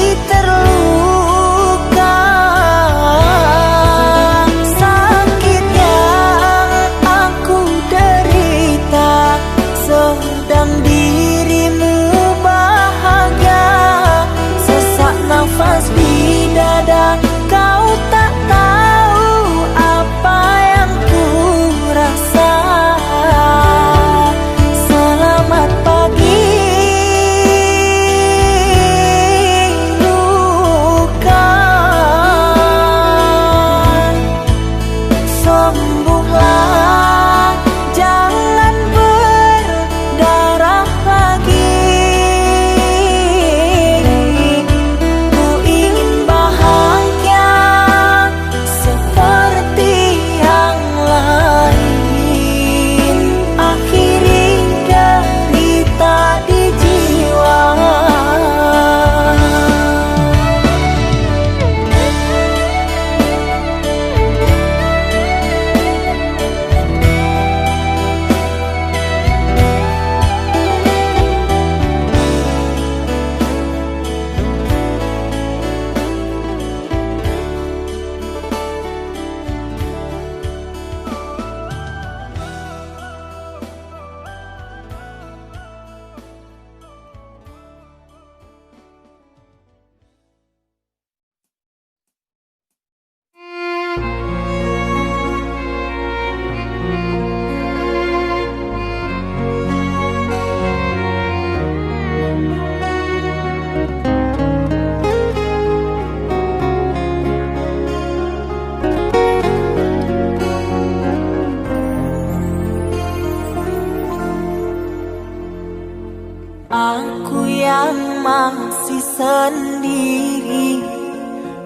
sendiri,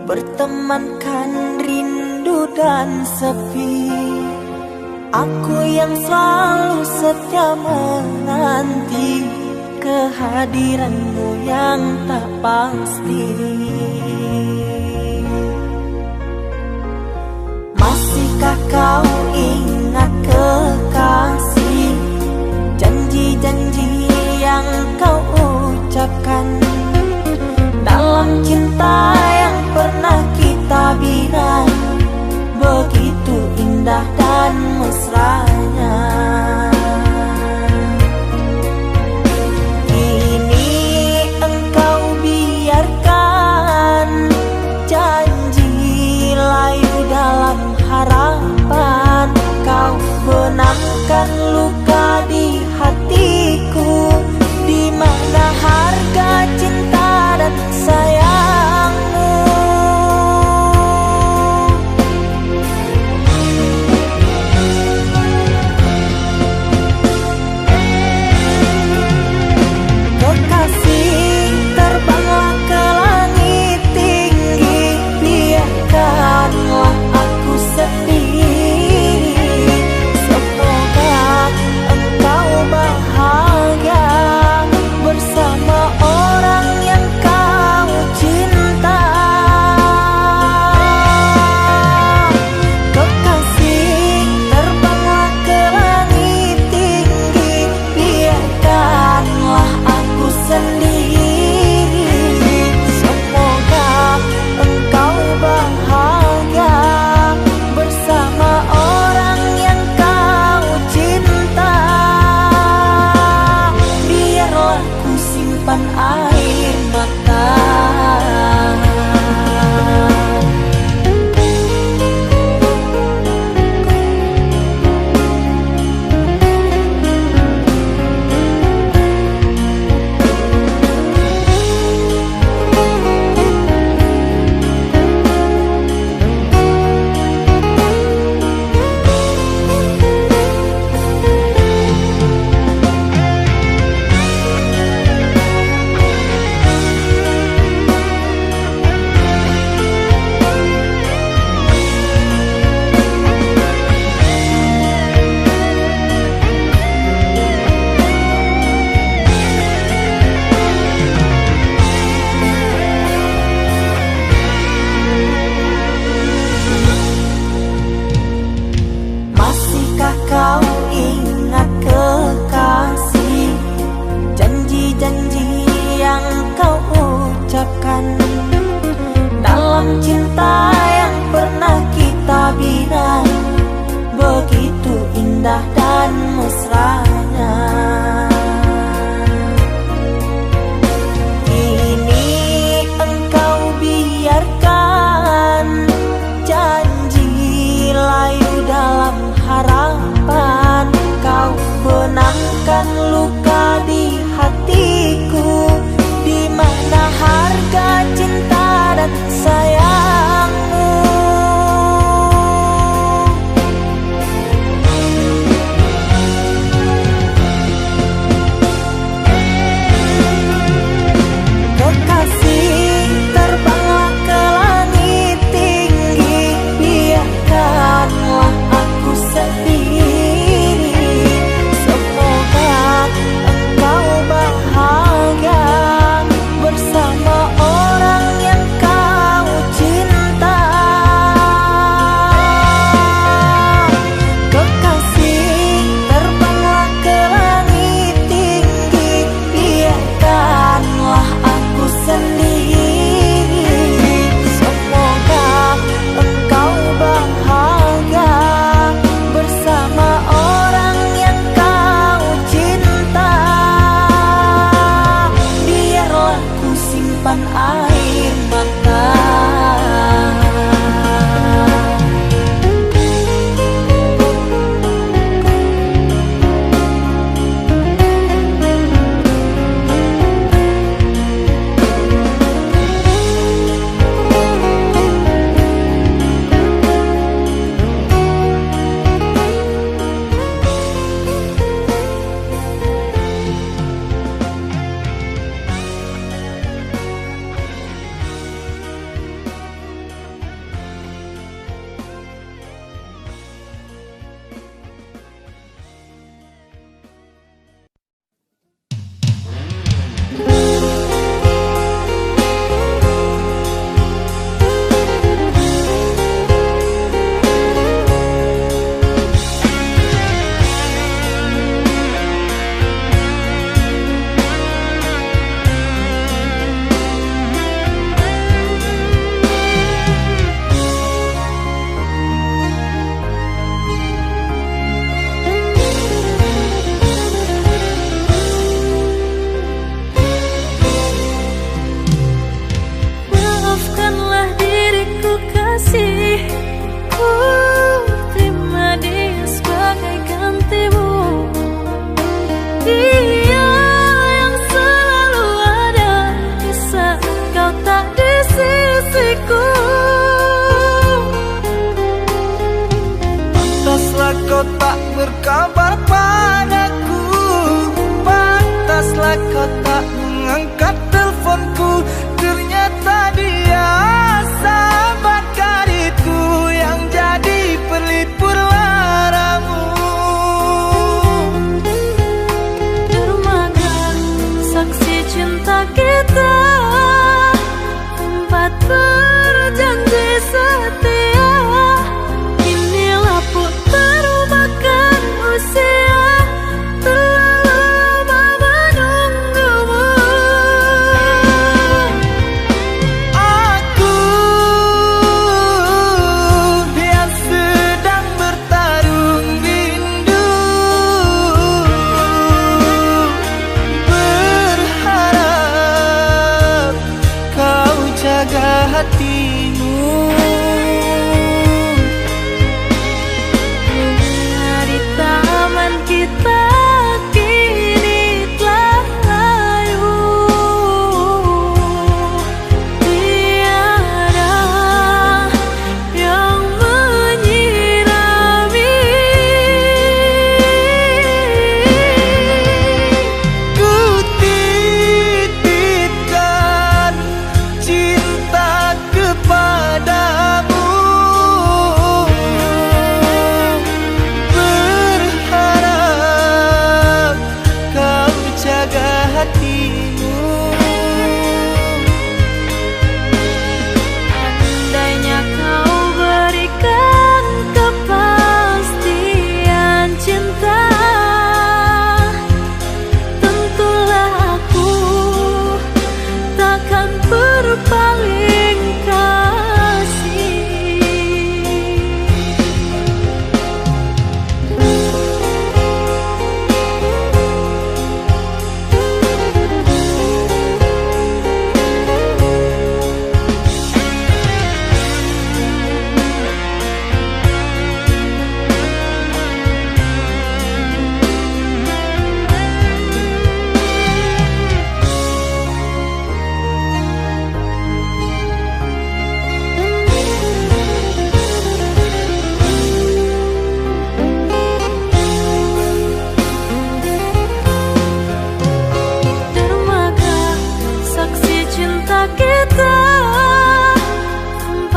bertemankan rindu dan sepi. Aku yang selalu setia menanti kehadiranmu yang tak pasti. Masihkah kau ingat kekasih, janji-janji yang kau ucapkan dalam cinta yang pernah kita bina, begitu indah dan mesranya. Kini engkau biarkan janji layu dalam harapan, kau benamkan luka di hatiku, di mana harga cinta dan sayangmu. Kekasih, terbanglah ke langit tinggi, biarkanlah aku sedih. Semoga engkau bahagia bersama orang yang kau cinta. Kekasih, terbanglah ke langit tinggi, biarkanlah aku sendiri. Semoga engkau bahagia bersama orang yang kau cinta. Biarlah ku simpan air mata. Masihkah kau ingat kekasih, janji-janji yang kau ucapkan dalam cinta yang pernah kita bina, begitu indah dan mesranya. Kini engkau biarkan janji layu dalam harapan, kau benamkan luka di hatiku, di mana harga cinta dan sayangmu. Kekasih, terbanglah ke langit tinggi, biarkanlah aku sendiri. Semoga engkau bahagia bersama orang yang kau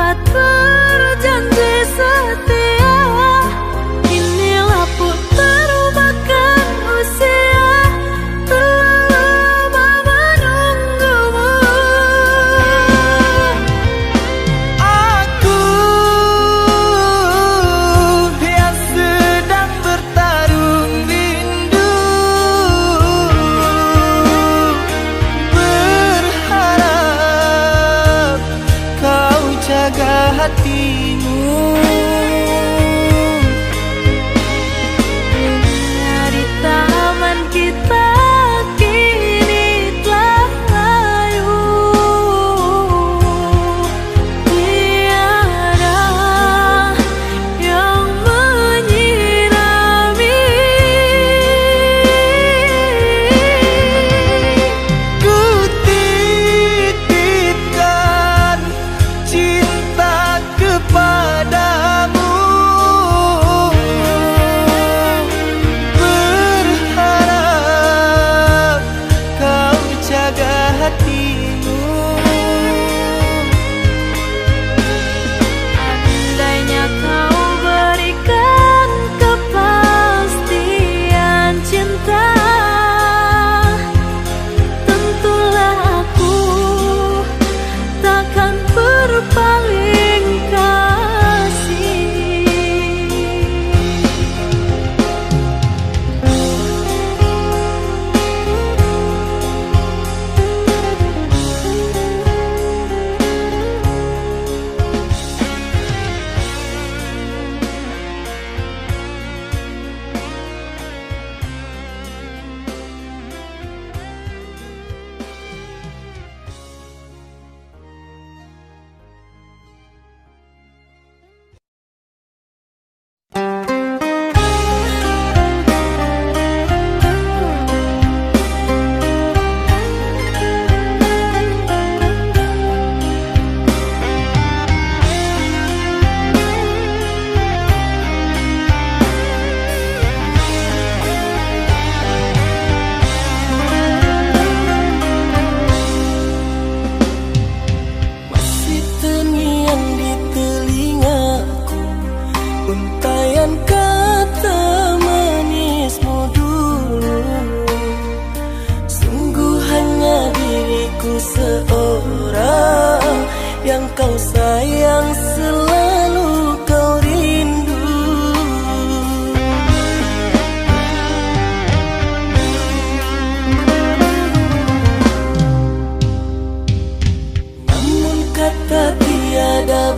buat berjanji setia. Inilah putar makan usia, telah lama menunggumu. Aku yang sedang bertarung rindu, berharap kau jaga hatimu. Dari taman kita kini telah layu, tiada yang menyirami. Ku titipkan cinta kepadamu, berharap kau jaga hatimu. Andainya kau berikan kepastian cinta, tentulah aku takkan berpaling kasih. Masih terngiang di telingaku untaian kata manismu dulu. Sungguh hanya diriku seorang yang kau sayang, selalu kau rindu. Namun kata tiada